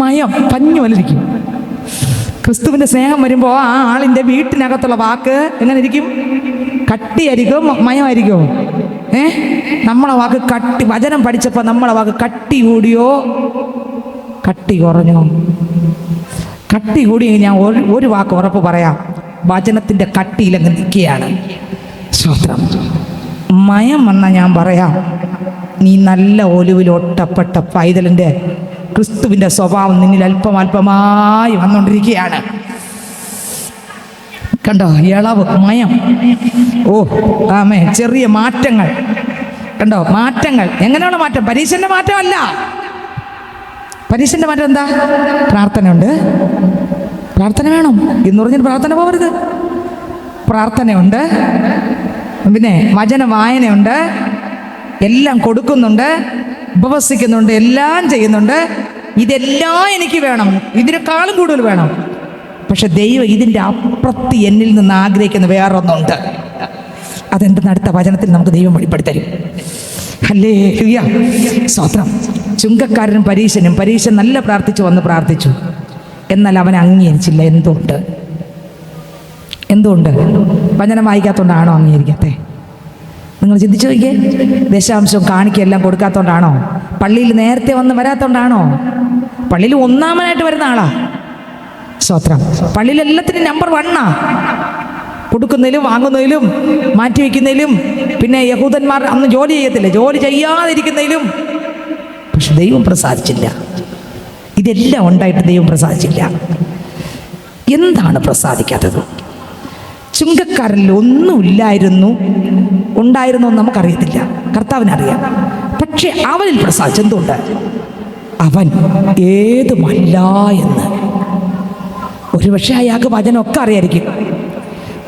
മയം, പഞ്ഞു പോലിരിക്കും. ക്രിസ്തുവിൻ്റെ സ്നേഹം വരുമ്പോൾ ആ ആളിൻ്റെ വീട്ടിനകത്തുള്ള വാക്ക് എങ്ങനെ ഇരിക്കും? കട്ടിയായിരിക്കും, മയമായിരിക്കും. നമ്മളെ വാക്ക് കട്ടി, വചനം പഠിച്ചപ്പോൾ നമ്മളെ വാക്ക് കട്ടി കൂടിയോ കട്ടി കുറഞ്ഞോ? കട്ടി കൂടി ഞാൻ ഒരു വാക്ക് ഉറപ്പ് പറയാം, വചനത്തിൻ്റെ കട്ടിയിലങ്ങ് നിൽക്കുകയാണ്. സ്തോത്രം. മയം വന്നാൽ ഞാൻ പറയാം, നീ നല്ല ഒലിവിൽ ഒട്ടപ്പെട്ട പൈതലിൻ്റെ ക്രിസ്തുവിൻ്റെ സ്വഭാവം നിന്നിൽ അല്പമായി വന്നുകൊണ്ടിരിക്കുകയാണ്. കണ്ടോ? ഇളവ്, മയം. ഓ ആമേ, ചെറിയ മാറ്റങ്ങൾ കണ്ടോ? മാറ്റങ്ങൾ. എങ്ങനെയുള്ള മാറ്റം? പരീക്ഷൻ്റെ മാറ്റമല്ല. പരീക്ഷൻ്റെ മാറ്റം എന്താ? പ്രാർത്ഥനയുണ്ട്. പ്രാർത്ഥന വേണം എന്ന് പറഞ്ഞിട്ട് പ്രാർത്ഥന പോകരുത്. പ്രാർത്ഥനയുണ്ട്, പിന്നെ വചന വായനയുണ്ട്, എല്ലാം കൊടുക്കുന്നുണ്ട്, ഉപവസിക്കുന്നുണ്ട്, എല്ലാം ചെയ്യുന്നുണ്ട്. ഇതെല്ലാം എനിക്ക് വേണം, ഇതിനേക്കാളും കൂടുതൽ വേണം. പക്ഷെ ദൈവം ഇതിൻ്റെ അപ്പുറത്ത് എന്നിൽ നിന്ന് ആഗ്രഹിക്കുന്ന വേറൊന്നുണ്ട്. അതെന്തെന്ന് അടുത്ത വചനത്തിൽ നമുക്ക് ദൈവം വെളിപ്പെടുത്തരും. ഹല്ലേലൂയ, സ്തോത്രം. ചുങ്കക്കാരനും പരീശനും, പരീശൻ നല്ല പ്രാർത്ഥിച്ചു വന്ന് പ്രാർത്ഥിച്ചു, എന്നാൽ അവൻ അംഗീകരിച്ചില്ല. എന്തുകൊണ്ട്? വചനം വായിക്കാത്തതുകൊണ്ടാണോ അംഗീകരിക്കാത്തേ? നിങ്ങൾ ചിന്തിച്ചു നോക്കിയേ. ദശാംശവും കാണിക്കെല്ലാം കൊടുക്കാത്തതുകൊണ്ടാണോ? പള്ളിയിൽ നേരത്തെ വരാത്തതുകൊണ്ടാണോ? പള്ളിയിൽ ഒന്നാമനായിട്ട് വരുന്ന ആളാ. സ്തോത്രം. പള്ളിയിൽ എല്ലാത്തിനും നമ്പർ 1 കൊടുക്കുന്നതിലും വാങ്ങുന്നതിലും മാറ്റിവെക്കുന്നതിലും, പിന്നെ യഹൂദന്മാർ അന്ന് ജോലി ചെയ്യത്തില്ല, ജോലി ചെയ്യാതിരിക്കുന്നതിലും. പക്ഷെ ദൈവം പ്രസാദിച്ചില്ല. ഇതെല്ലാം ഉണ്ടായിട്ട് ദൈവം പ്രസാദിച്ചില്ല. എന്താണ് പ്രസാദിക്കാത്തത്? ചുങ്കക്കാരിൽ ഒന്നുമില്ലായിരുന്നു, ഉണ്ടായിരുന്നോ എന്ന് നമുക്കറിയത്തില്ല, കർത്താവിനറിയാം. പക്ഷെ അവനിൽ പ്രസാദിച്ചു. എന്തുകൊണ്ട്? അവൻ ഏതുമല്ല എന്ന്. ഒരുപക്ഷെ അയാൾക്ക് വചനമൊക്കെ അറിയായിരിക്കും,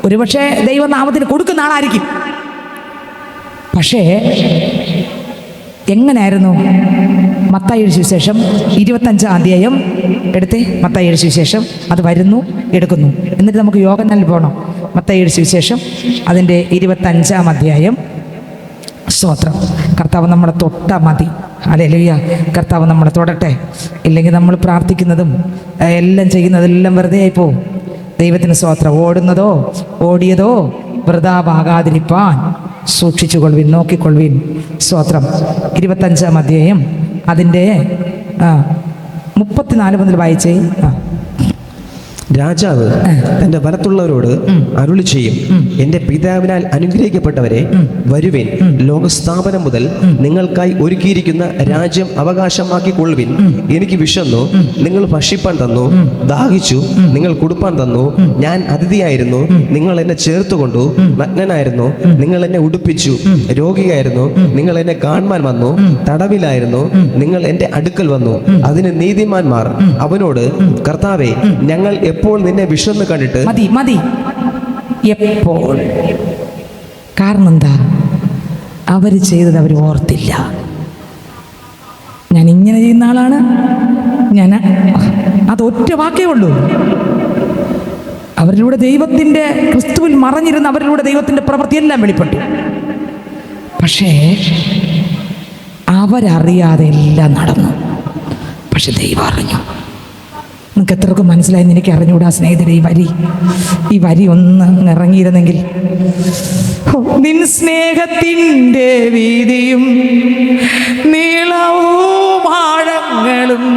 ഒരുപക്ഷെ ദൈവനാമത്തിന് കൊടുക്കുന്ന ആളായിരിക്കും. പക്ഷേ എങ്ങനെയായിരുന്നു? മത്തായിയുടെ സുവിശേഷം 25-ാം അധ്യായം എടുത്തേ. മത്തായിയുടെ സുവിശേഷം അത് വരുന്നു, എടുക്കുന്നു. എന്നിട്ട് നമുക്ക് യോഹന്നാനിൽ പോകണം. മത്തായിയുടെ സുവിശേഷം അതിൻ്റെ 25-ാം അധ്യായം. സ്തോത്രം. കർത്താവ് നമ്മളെ തൊട്ടാൽ മതി. ഹല്ലേലൂയ. കർത്താവ് നമ്മളെ തൊടട്ടെ. ഇല്ലെങ്കിൽ നമ്മൾ പ്രാർത്ഥിക്കുന്നതും എല്ലാം ചെയ്യുന്നതെല്ലാം വെറുതെ ആയി പോവും. ദൈവത്തിന് സ്തോത്രം. ഓടിയതോ വൃഥാവാകാതിരിപ്പാൻ സൂക്ഷിച്ചുകൊള്ളുവിൻ, നോക്കിക്കൊള്ളുവിൻ. സ്തോത്രം. 25-ാം അധ്യായം അതിൻ്റെ 34 മുതൽ വായിച്ചേ. രാജാവ് തന്റെ വലത്തുള്ളവരോട് അരുളി ചെയ്യും, എന്റെ പിതാവിനാൽ അനുഗ്രഹിക്കപ്പെട്ടവരെ, വരുവിൻ, ലോകസ്ഥാപനം മുതൽ നിങ്ങൾക്കായി ഒരുക്കിയിരിക്കുന്ന രാജ്യം അവകാശമാക്കിക്കൊള്ളുവിൻ. എനിക്ക് വിശന്നു, നിങ്ങൾ ഭക്ഷിപ്പാൻ തന്നു, ദാഹിച്ചു, നിങ്ങൾ കുടിപ്പാൻ തന്നു, ഞാൻ അതിഥിയായിരുന്നു, നിങ്ങൾ എന്നെ ചേർത്തുകൊണ്ടു, നഗ്നനായിരുന്നു, നിങ്ങൾ എന്നെ ഉടുപ്പിച്ചു, രോഗിയായിരുന്നു, നിങ്ങൾ എന്നെ കാണുവാൻ വന്നു, തടവിലായിരുന്നു, നിങ്ങൾ എന്റെ അടുക്കൽ വന്നു. അതിന് നീതിമാന്മാർ അവനോട്, കർത്താവേ, ഞങ്ങൾ എപ്പോൾ നിന്നെ വിശന്ന് കണ്ടിട്ട്. മതി. എപ്പോൾ? കാരണം എന്താ? അവർ ചെയ്തത് അവർ ഓർത്തില്ല. ഞാൻ ഇങ്ങനെ ചെയ്യുന്ന ആളാണ്, ഞാൻ അതൊറ്റ വാക്കേ ഉള്ളൂ. അവരിലൂടെ ദൈവത്തിൻ്റെ, ക്രിസ്തുവിൽ മറഞ്ഞിരുന്ന അവരിലൂടെ ദൈവത്തിൻ്റെ പ്രവൃത്തിയെല്ലാം വെളിപ്പെട്ടു. പക്ഷേ അവരറിയാതെ എല്ലാം നടന്നു. പക്ഷെ ദൈവം അറിഞ്ഞു. നിങ്ങൾക്ക് എത്രക്കും മനസ്സിലായെന്ന് എനിക്ക് അറിഞ്ഞുകൂടാ സ്നേഹിതരെ. ഈ വരി ഒന്ന് ഇറങ്ങിയിരുന്നെങ്കിൽ. നിൻ സ്നേഹത്തിൻ്റെ വീതിയും നീളവും ആഴങ്ങളും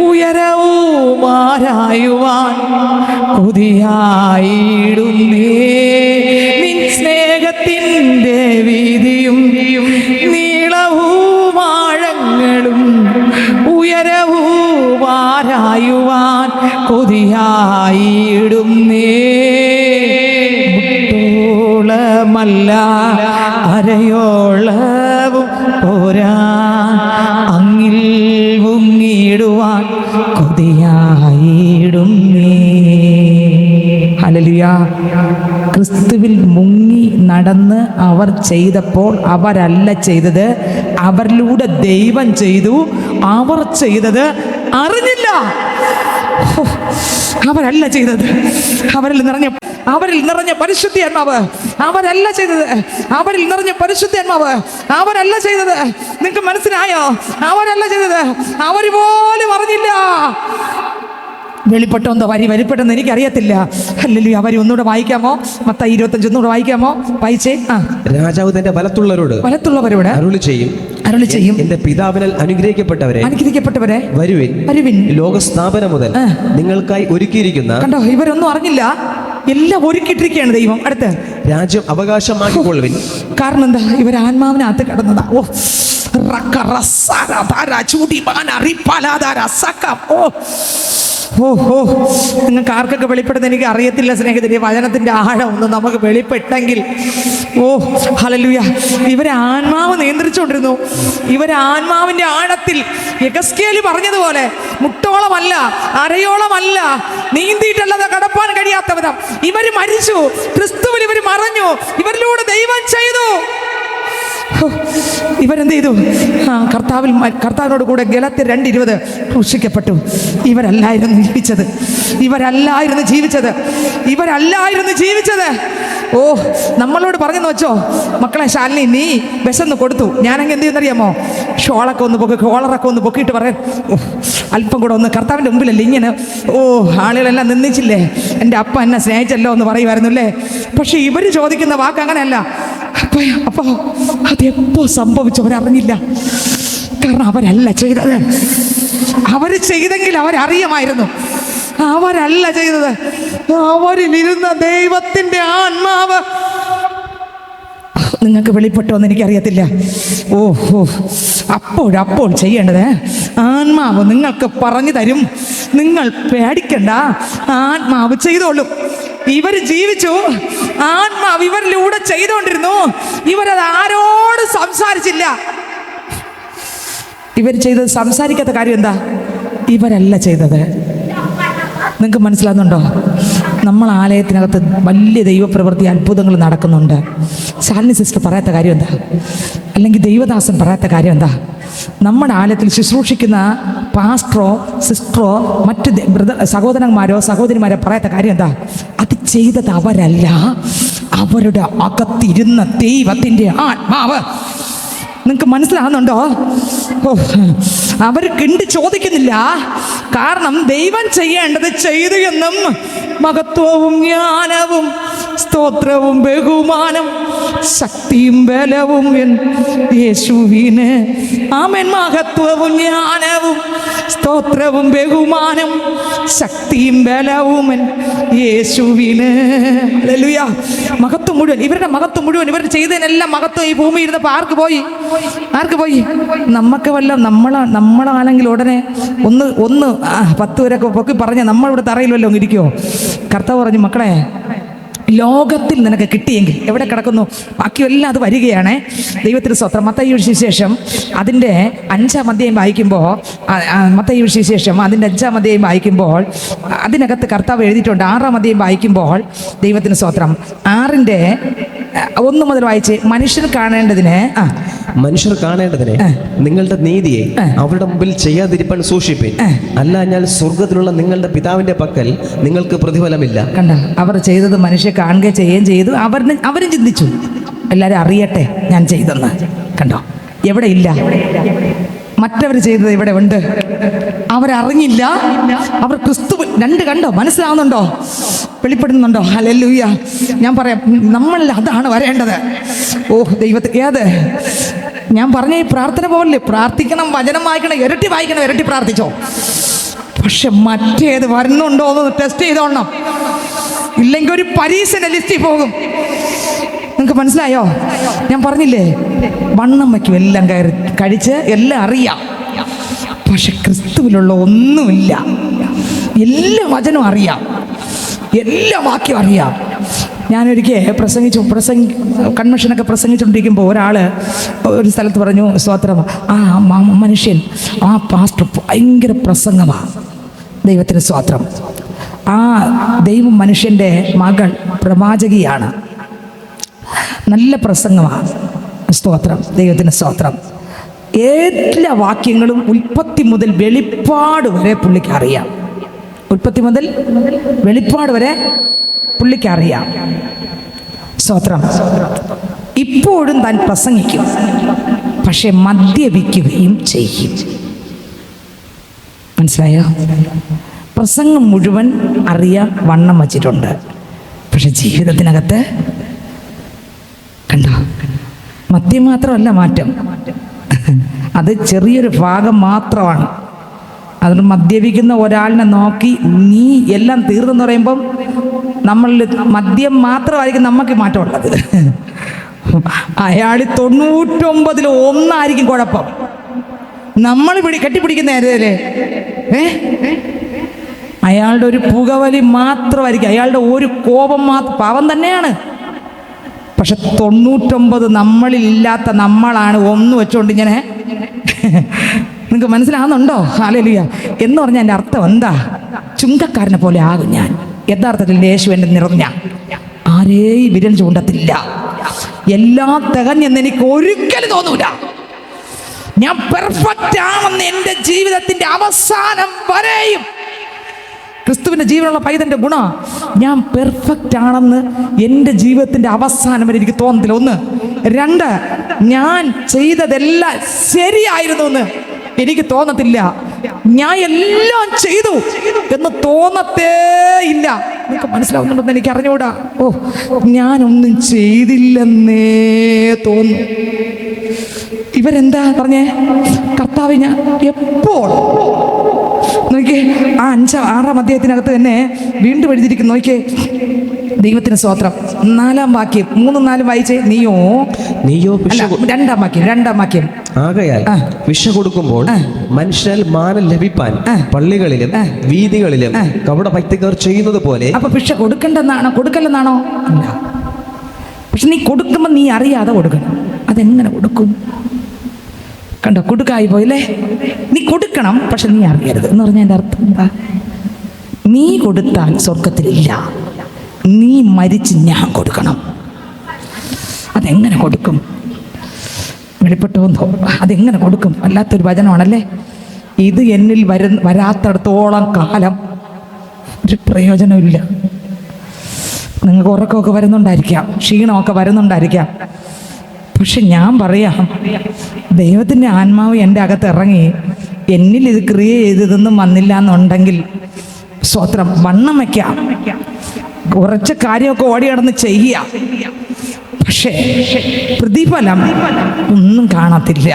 ഉയരവും ആരായുവാൻ കൊതിയായിടുന്നേ. നിൻ സ്നേഹത്തിൻ്റെ വീതിയും നീളവും ആഴങ്ങളും ഉയരവും ആരായുവാൻ കൊതിയായിടുന്നേ. മുട്ടോളമല്ല അരയോളവും പോരാ, അങ്ങിൽ മുങ്ങിടുവാൻ കൊതിയായിടുന്നേ. ഹല്ലേലൂയ. ക്രിസ്തുവിൽ മുങ്ങി നടന്ന് അവർ ചെയ്തപ്പോൾ അവരല്ല ചെയ്തത്, അവരിലൂടെ ദൈവം ചെയ്തു. അവർ ചെയ്തത് അറിഞ്ഞില്ല. ഓ, അവരല്ല ചെയ്തത്. അവരിൽ നിറഞ്ഞ പരിശുദ്ധാത്മാവ് അവരല്ല ചെയ്തത്. അവരിൽ നിറഞ്ഞ പരിശുദ്ധാത്മാവ് അവരല്ല ചെയ്തത്. നിങ്ങൾക്ക് മനസ്സിലായോ? അവരല്ല ചെയ്തത്. അവർ പോലും അറിഞ്ഞില്ല. വെളിപ്പെട്ടെന്തോ വരിപ്പെട്ടെന്ന് എനിക്കറിയത്തില്ല. അല്ലെങ്കിൽ അവർ ഒന്നുകൂടെ വായിക്കാമോ? മത്തായി 25 ഒന്നുകൂടെ വായിക്കാമോ? വായിച്ചേ. രാജാവ് തന്റെ വലത്തുള്ളവരോട് അരുളി ചെയ്യും, എന്റെ പിതാവിനാൽ അനുഗ്രഹിക്കപ്പെട്ടവരെ വരുവിൻ, ലോകസ്ഥാപനം മുതൽ നിങ്ങൾക്കായി ഒരുക്കിയിരിക്കുന്ന. കണ്ടോ, ഇവരൊന്നും അറിഞ്ഞില്ല, എല്ലാം ഒരുക്കിയിട്ടിരിക്കുകയാണ് ദൈവം. അടുത്ത് രാജ്യം അവകാശമാക്കിക്കൊള്ളുവിൻ. കാരണം എന്താ? ഇവർ ആത്മാവിനകത്ത് കിടന്നതാ. നിങ്ങൾക്ക് ആർക്കൊക്കെ വെളിപ്പെടുന്ന എനിക്ക് അറിയത്തില്ല സ്നേഹിതരെ. വചനത്തിന്റെ ആഴം ഒന്ന് നമുക്ക് വെളിപ്പെട്ടെങ്കിൽ. ഹല്ലേലൂയ. ഇവരെ ആത്മാവ് നിയന്ത്രിച്ചുകൊണ്ടിരുന്നു. ഇവരെ ആത്മാവിന്റെ ആഴത്തിൽ യെഹെസ്കേൽ പറഞ്ഞതുപോലെ മുട്ടോളമല്ല, അരയോളമല്ല, നീന്തിയിട്ടല്ലാതെ കടപ്പാൻ കഴിയാത്ത വിധം ഇവർ മരിച്ചു. ക്രിസ്തുവിൽ ഇവർ മറഞ്ഞു. ഇവരിലൂടെ ദൈവം ചെയ്തു. ഇവരെന്ത് ചെയ്തു? കർത്താവിനോട് കൂടെ ഗലാത്യർ 2:20 ക്രൂശിക്കപ്പെട്ടു. ഇവരല്ലായിരുന്നു ജീവിച്ചത്. നമ്മളോട് പറഞ്ഞെന്ന് വെച്ചോ, മക്കളെ ശാലിനി നീ വിശന്ന് കൊടുത്തു, ഞാനെങ്കിൽ എന്ത് ചെയ്യുന്നറിയാമോ? ഷോളൊക്കെ ഒന്ന് പൊക്കി, കോളറൊക്കെ ഒന്ന് പൊക്കിയിട്ട് പറയാൻ അല്പം കൂടെ ഒന്ന് കർത്താവിൻ്റെ മുമ്പിലല്ലേ ഇങ്ങനെ. ആളുകളെല്ലാം നിന്നിച്ചില്ലേ, എൻ്റെ അപ്പ എന്നെ സ്നേഹിച്ചല്ലോ എന്ന് പറയുമായിരുന്നു അല്ലേ. പക്ഷെ ഇവർ ചോദിക്കുന്ന വാക്ക് അങ്ങനെയല്ല. അപ്പൊ അതെപ്പോ സംഭവിച്ചവരറിഞ്ഞില്ല. കാരണം അവരല്ല ചെയ്തത്. അവർ ചെയ്തെങ്കിൽ അവരറിയുമായിരുന്നു. അവരല്ല ചെയ്തത്. അവരിലിരുന്ന ദൈവത്തിന്റെ ആത്മാവ് നിങ്ങൾക്ക് വെളിപ്പെട്ടോ എന്ന് എനിക്കറിയത്തില്ല. അപ്പോൾ ചെയ്യേണ്ടത് ആത്മാവ് നിങ്ങൾക്ക് പറഞ്ഞു തരും. നിങ്ങൾ പേടിക്കണ്ട, ആത്മാവ് ചെയ്തോളും. ഇവർ ജീവിച്ചു, ആത്മാവ് ഇവരിലൂടെ ചെയ്തുകൊണ്ടിരുന്നു. ഇവരത് ആരോട് സംസാരിച്ചില്ല. ഇവർ ചെയ്തത് സംസാരിക്കാത്ത കാര്യം എന്താ? ഇവരല്ല ചെയ്തത്. നിങ്ങൾക്ക് മനസ്സിലാകുന്നുണ്ടോ? നമ്മൾ ആലയത്തിനകത്ത് വലിയ ദൈവപ്രവൃത്തി അത്ഭുതങ്ങൾ നടക്കുന്നുണ്ട്. ശാലിനി സിസ്റ്റർ പറയാത്ത കാര്യം എന്താ? അല്ലെങ്കിൽ ദൈവദാസൻ പറയാത്ത കാര്യം എന്താ? നമ്മുടെ ആലയത്തിൽ ശുശ്രൂഷിക്കുന്ന പാസ്റ്ററോ സിസ്റ്ററോ മറ്റ് സഹോദരന്മാരോ സഹോദരിമാരോ പറയാത്ത കാര്യം എന്താ? അത് ചെയ്തത് അവരല്ല, അവരുടെ അകത്തിരുന്ന ദൈവത്തിൻ്റെ ആത്മാവ്. നിങ്ങൾക്ക് മനസ്സിലാകുന്നുണ്ടോ? അവർ കിണ്ടി ചോദിക്കുന്നില്ല. കാരണം ദൈവം ചെയ്യേണ്ടത് ചെയ്തു എന്നും മഹത്വവും ജ്ഞാനവും സ്തോത്രവും ബഹുമാനം ശക്തിയും ബലവും യേശുവിന്. ആമേൻ. മഹത്വവും ജ്ഞാനവും സ്തോത്രവും ബഹുമാനം ശക്തിയും ബലവും യേശുവിന്. ഹല്ലേലൂയ. മഹത്വം മുഴുവൻ, ഇവരുടെ മഹത്വം മുഴുവൻ, ഇവർ ചെയ്തതിനെല്ലാം മഹത്വം ഈ ഭൂമി ഇരുന്നപ്പോൾ ആർക്ക് പോയി? നമുക്ക് വല്ല നമ്മളാണെങ്കിൽ ഉടനെ ഒന്ന് 10 വരെയൊക്കെ പൊക്കി പറഞ്ഞ നമ്മളിവിടെ തറയില്ലല്ലോ ഇരിക്കുമോ? കർത്താവ് പറഞ്ഞു, മക്കളെ ലോകത്തിൽ നിനക്ക് കിട്ടിയെങ്കിൽ എവിടെ കിടക്കുന്നു? ബാക്കിയെല്ലാം അത് വരികയാണേ. ദൈവത്തിന് സ്തോത്രം. മത്തായി സുവിശേഷം അതിൻ്റെ 5-ാം അധ്യായം വായിക്കുമ്പോൾ, മത്തായി സുവിശേഷം അതിൻ്റെ 5-ാം അധ്യായം വായിക്കുമ്പോൾ അതിനകത്ത് കർത്താവ് എഴുതിയിട്ടുണ്ട്. 6-ാം അധ്യായം വായിക്കുമ്പോൾ ദൈവത്തിന് സ്തോത്രം 6-ന്റെ 1 മുതൽ വായിച്ച്, മനുഷ്യർ കാണേണ്ടതിന് നിങ്ങളുടെ നീതിയെ അവരുടെ മുമ്പിൽ ചെയ്യാതിരിപ്പാൻ സൂക്ഷിപ്പിൻ, അല്ല ഞാൻ സ്വർഗത്തിലുള്ള നിങ്ങളുടെ പിതാവിന്റെ പക്കൽ നിങ്ങൾക്ക് പ്രതിഫലമില്ല. കണ്ട, അവർ ചെയ്തത് മനുഷ്യർ കാണുകയും ചെയ്യുകയും ചെയ്തു. അവരും ചിന്തിച്ചു, എല്ലാവരും അറിയട്ടെ ഞാൻ ചെയ്തെന്ന്. കണ്ടോ, എവിടെ ഇല്ല? മറ്റവർ ചെയ്തത് ഇവിടെ ഉണ്ട്. അവരറിഞ്ഞില്ല. അവർ ക്രിസ്തു 2 കണ്ടോ? മനസ്സിലാവുന്നുണ്ടോ? വെളിപ്പെടുന്നുണ്ടോ? ഹല്ലേലൂയ. ഞാൻ പറയാം, നമ്മൾ അതാണ് വരേണ്ടത്. ദൈവത്തിൽ ഏത് ഞാൻ പറഞ്ഞ ഈ പ്രാർത്ഥന പോലെ പ്രാർത്ഥിക്കണം, വചനം വായിക്കണം, ഇരട്ടി വായിക്കണം, ഇരട്ടി പ്രാർത്ഥിച്ചോ. പക്ഷെ മറ്റേത് വരുന്നുണ്ടോ എന്ന് ടെസ്റ്റ് ചെയ്തോണം. ഇല്ലെങ്കിൽ ഒരു പരീക്ഷണ ലിസ്റ്റിൽ പോകും. നിങ്ങൾക്ക് മനസ്സിലായോ? ഞാൻ പറഞ്ഞില്ലേ, വണ്ണം വയ്ക്കും, എല്ലാം കഴിച്ച് എല്ലാം അറിയാം. പക്ഷെ ക്രിസ്തുവിലുള്ള ഒന്നുമില്ല. എല്ലാ വചനവും അറിയാം, എല്ലാ വാക്യം അറിയാം. ഞാനൊരിക്കൽ കൺവെൻഷനൊക്കെ പ്രസംഗിച്ചുകൊണ്ടിരിക്കുമ്പോൾ ഒരാൾ ഒരു സ്ഥലത്ത് പറഞ്ഞു, സ്തോത്രം, മനുഷ്യൻ പാസ്റ്റർ ഭയങ്കര പ്രസംഗമാണ്. ദൈവത്തിന് സ്തോത്രം. ദൈവം മനുഷ്യൻ്റെ മകൾ പ്രവാചകിയാണ്. നല്ല പ്രസംഗമാണ്. സ്തോത്രം, ദൈവത്തിന് സ്തോത്രം. എല്ലാ വാക്യങ്ങളും ഉൽപ്പത്തി മുതൽ വെളിപ്പാട് വരെ പുള്ളിക്ക് അറിയാം. ഉൽപ്പത്തി മുതൽ വെളിപ്പാട് വരെ പുള്ളിക്കറിയാം. സ്തോത്രം. ഇപ്പോഴും താൻ പ്രസംഗിക്കും, പക്ഷെ മദ്യപിക്കുകയും ചെയ്യും. മനസ്സിലായോ? പ്രസംഗം മുഴുവൻ അറിയാൻ വണ്ണം വച്ചിട്ടുണ്ട്, പക്ഷെ ജീവിതത്തിനകത്ത് കണ്ടോ, മദ്യം മാത്രമല്ല മാറ്റം, അത് ചെറിയൊരു ഭാഗം മാത്രമാണ്. അതുകൊണ്ട് മദ്യപിക്കുന്ന ഒരാളിനെ നോക്കി നീ എല്ലാം തീർന്നെന്ന് പറയുമ്പം നമ്മളിൽ മദ്യം മാത്രമായിരിക്കും നമുക്ക് മാറ്റമുള്ളത്. അയാൾ 99 കുഴപ്പം. നമ്മൾ കെട്ടിപ്പിടിക്കുന്ന ആരല്ലേ? അയാളുടെ ഒരു പുകവലി മാത്രമായിരിക്കും, അയാളുടെ ഒരു കോപം പാവം തന്നെയാണ്. പക്ഷെ 99 നമ്മളിലില്ലാത്ത നമ്മളാണ് ഒന്ന് വെച്ചുകൊണ്ട് ഇങ്ങനെ. നിങ്ങൾക്ക് മനസ്സിലാകുന്നുണ്ടോ? ഹല്ലേലൂയ എന്ന് പറഞ്ഞാൽ എൻ്റെ അർത്ഥം എന്താ? ചുങ്കക്കാരനെ പോലെ ആകും ഞാൻ. യഥാർത്ഥത്തിൽ യേശുവിൻ്റെ നിറഞ്ഞ ആരെയും വിരൽ ചൂണ്ടത്തില്ല. എല്ലാം തികഞ്ഞെന്ന് എനിക്ക് ഒരിക്കലും തോന്നൂല. ഞാൻ പെർഫെക്റ്റ് ആണെന്ന് എൻ്റെ ജീവിതത്തിൻ്റെ അവസാനം വരെയും. ക്രിസ്തുവിൻ്റെ ജീവനുള്ള പൈതൻ്റെ ഗുണം ഞാൻ പെർഫെക്റ്റ് ആണെന്ന് എൻ്റെ ജീവിതത്തിൻ്റെ അവസാനം വരെ എനിക്ക് തോന്നത്തില്ല. 1. 2, ഞാൻ ചെയ്തതെല്ലാം ശരിയായിരുന്നു എന്ന് എനിക്ക് തോന്നത്തില്ല. ഞാൻ എല്ലാം ചെയ്തു എന്ന് തോന്നത്തേ ഇല്ല. നിങ്ങൾക്ക് മനസ്സിലാവുന്നുണ്ടെന്ന് എനിക്ക് അറിഞ്ഞൂടാ. ഞാനൊന്നും ചെയ്തില്ലെന്നേ തോന്നുന്നു. ഇവരെന്താ പറഞ്ഞേ? കർത്താവ് ഞാൻ എപ്പോൾ നോക്കിയേ, ആ 5-6 അധ്യായത്തിനകത്ത് തന്നെ വീണ്ടും എഴുതിയിരിക്കുന്നു. നോക്കിയേ, ദൈവത്തിന് സ്തോത്രം. 4-ാം വാക്യം 3-4 വായിച്ചേ. നീയോ 2-ാം വാക്യം ആകയാൽ വിശ കൊടുക്കുമ്പോൾ മനുഷ്യനാൽ മാനം ലഭിപ്പാൻ പള്ളികളിലും വീതികളിലും കപടഭക്തിക്കാർ ചെയ്യുന്നത് പോലെ. അപ്പൊ ഭിക്ഷ കൊടുക്കല്ലെന്നാണോ? അല്ല. പക്ഷെ നീ കൊടുക്കുമ്പോൾ നീ അറിയാതെ കൊടുക്കണം. അതെങ്ങനെ കൊടുക്കും? കണ്ടോ, കൊടുക്കായി പോയില്ലേ? നീ കൊടുക്കണം, പക്ഷെ നീ അറിയരുത് എന്ന് പറഞ്ഞാൽ എൻ്റെ അർത്ഥം എന്താ? നീ കൊടുത്താൽ സ്വർഗത്തിലില്ല, നീ മരിച്ച് ഞാൻ കൊടുക്കണം. അതെങ്ങനെ കൊടുക്കും? വെളിപ്പെട്ടോന്നോ? അതെങ്ങനെ കൊടുക്കും? അല്ലാത്തൊരു വചനമാണല്ലേ ഇത്. എന്നിൽ വരാത്തടത്തോളം കാലം ഒരു പ്രയോജനമില്ല. നിങ്ങൾക്ക് ഉറക്കമൊക്കെ വരുന്നുണ്ടായിരിക്കാം, ക്ഷീണമൊക്കെ വരുന്നുണ്ടായിരിക്കാം. പക്ഷെ ഞാൻ പറയാം, ദൈവത്തിൻ്റെ ആത്മാവ് എൻ്റെ അകത്ത് ഇറങ്ങി എന്നിൽ ഇത് ക്രിയ ചെയ്തതൊന്നും വന്നില്ല എന്നുണ്ടെങ്കിൽ സ്വത്രം വണ്ണം വയ്ക്കാം, കുറച്ച് കാര്യമൊക്കെ ഓടി നടന്ന് ചെയ്യുക. പക്ഷേ പ്രതിഫലം ഒന്നും കാണത്തില്ല.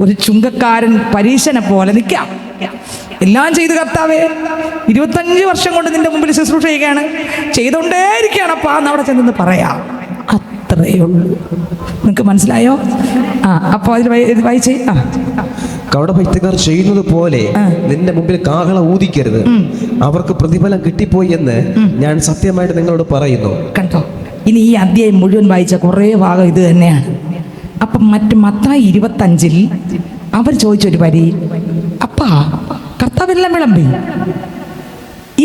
ഒരു ചുങ്കക്കാരൻ പരീശനെ പോലെ നിൽക്കാം. എല്ലാം ചെയ്ത് കർത്താവേ 25 വർഷം കൊണ്ട് നിന്റെ മുമ്പിൽ ശുശ്രൂഷ ചെയ്യുകയാണ്, ചെയ്തുകൊണ്ടേയിരിക്കുകയാണ് അപ്പാ എന്ന് അവിടെ ചെന്ന് പറയാം. അത്രയേ ഉള്ളൂ. നിങ്ങൾക്ക് മനസ്സിലായോ? അപ്പോൾ അതിൽ വായിച്ചേ. കപടഭക്തിക്കാർ ചെയ്യുന്നത് പോലെ നിന്റെ മുമ്പിൽ കാഹള ഊതിക്കരുത്, അവർക്ക് പ്രതിഫലം കിട്ടിപ്പോയി എന്ന് ഞാൻ സത്യമായിട്ട് നിങ്ങളോട് പറയുന്നു. കണ്ടോ, ഇനി ഈ അധ്യായം മുഴുവൻ വായിച്ച കുറേ ഭാഗം ഇത് തന്നെയാണ്. അപ്പം മത്തായി 25 അവർ ചോദിച്ചൊരു വരി, അപ്പാ കർത്താവെല്ലാം വിളമ്പി.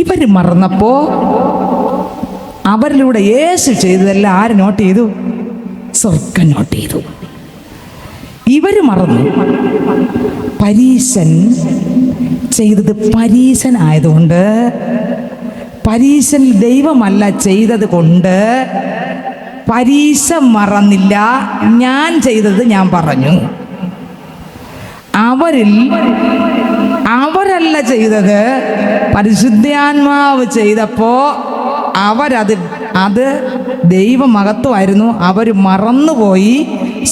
ഇവർ മറന്നപ്പോ അവരിലൂടെ യേശു ചെയ്തതെല്ലാം ആര് നോട്ട് ചെയ്തു? സ്വർഗം നോട്ട് ചെയ്തു. ഇവർ മറന്നു. പരീശൻ ചെയ്തത് പരീശനായതുകൊണ്ട്, പരീശൻ ദൈവമല്ല ചെയ്തത് കൊണ്ട് പരീശ മറന്നില്ല. ഞാൻ ചെയ്തത് ഞാൻ പറഞ്ഞു. അവരല്ല ചെയ്തത്, പരിശുദ്ധാത്മാവ് ചെയ്തപ്പോ അത് ദൈവമഹത്വമായിരുന്നു. അവർ മറന്നുപോയി,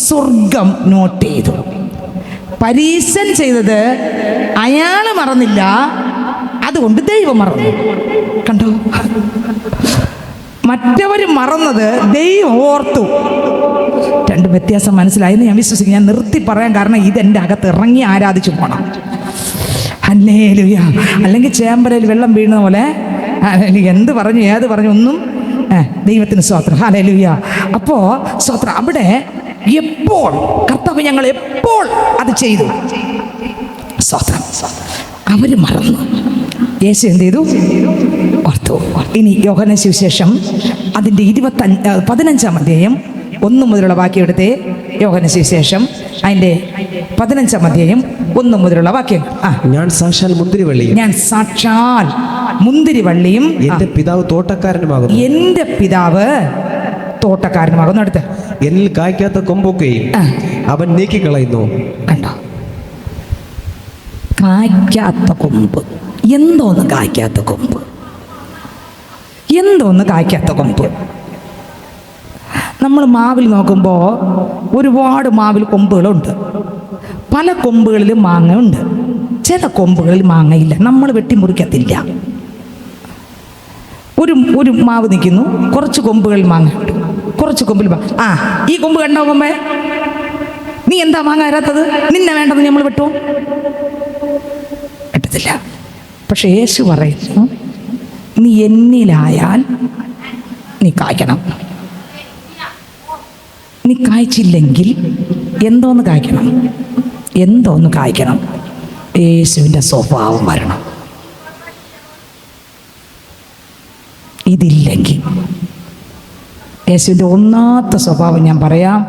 സ്വർഗം നോട്ട് ചെയ്തു. പരീശൻ ചെയ്തത് അയാൾ മറന്നില്ല, അതുകൊണ്ട് ദൈവം മറന്നു. കണ്ടോ, മറ്റവർ മറന്നത് ദൈവം ഓർത്തു. രണ്ട് വ്യത്യാസം മനസ്സിലായെന്ന് ഞാൻ വിശ്വസിക്കുന്നു. ഞാൻ നിർത്തി പറയാൻ കാരണം ഇതെൻ്റെ അകത്ത് ഇറങ്ങി ആരാധിച്ചു പോകണം. ഹല്ലേലൂയ. അല്ലെങ്കിൽ ചേമ്പലയിൽ വെള്ളം വീഴുന്ന പോലെ എന്ത് പറഞ്ഞു ഏത് പറഞ്ഞു ഒന്നും ദൈവത്തിന് സ്തോത്രം. ഹല്ലേലൂയ. അപ്പോൾ സ്തോത്രം, അവിടെ എപ്പോൾ കർത്താവ് ഞങ്ങൾ എപ്പോൾ അത് ചെയ്തു? സ്തോത്രം. അവർ മറന്നു, യേശു എന്ത് ചെയ്തു? ഓർത്തു. ഇനി യോഹന്നാൻ സുവിശേഷം അതിൻ്റെ 15-ാം അധ്യായം 1 മുതലുള്ള വാക്യം എടുത്തേ. യോഹന്നാൻ സുവിശേഷം അതിൻ്റെ 15-ാം അധ്യായം 1 മുതലുള്ള വാക്യങ്ങൾ. ഞാൻ സാക്ഷാൽ മുന്തിരിവള്ളിയും ഞാൻ സാക്ഷാൽ മുന്തിരിവള്ളിയും എന്റെ പിതാവ് തോട്ടക്കാരനുമാകുന്നു. എന്റെ പിതാവ് തോട്ടക്കാരനുമാകുന്നു. അടുത്ത് എന്നിൽ കായ്ക്കാത്ത കൊമ്പൊക്കെയും അവൻ നീക്കിക്കളയുന്നു. കണ്ടോ, കായ്ക്കാത്ത കൊമ്പ്. എന്തോന്ന് കായ്ക്കാത്ത കൊമ്പ്? എന്തോന്ന് കായ്ക്കാത്ത കൊമ്പ്? നമ്മൾ മാവിൽ നോക്കുമ്പോൾ ഒരുപാട് മാവിൽ കൊമ്പുകളുണ്ട്. പല കൊമ്പുകളിലും മാങ്ങ ഉണ്ട്, ചില കൊമ്പുകളിൽ മാങ്ങയില്ല. നമ്മൾ വെട്ടിമുറിക്കത്തില്ല. ഒരു മാവ് നിൽക്കുന്നു, കുറച്ച് കൊമ്പുകളിൽ മാങ്ങ ഉണ്ട്, കുറച്ച് കൊമ്പിൽ ഈ കൊമ്പ് കണ്ടോ കൊമ്പേ, നീ എന്താ മാങ്ങ വരാത്തത്? നിന്നെ വേണ്ടത് നമ്മൾ വെട്ടുമോ? വെട്ടത്തില്ല. പക്ഷെ യേശു പറയുന്നു, നീ എന്നിലായാൽ നീ കായ്ക്കണം. നീ കായ്ച്ചില്ലെങ്കിൽ എന്തോന്ന് കായ്ക്കണം? എന്തോന്ന് കായ്ക്കണം? യേശുവിൻ്റെ സ്വഭാവം വരണം. ഇതില്ലെങ്കിൽ യേശുവിൻ്റെ ഒന്നാമത്തെ സ്വഭാവം ഞാൻ പറയാം.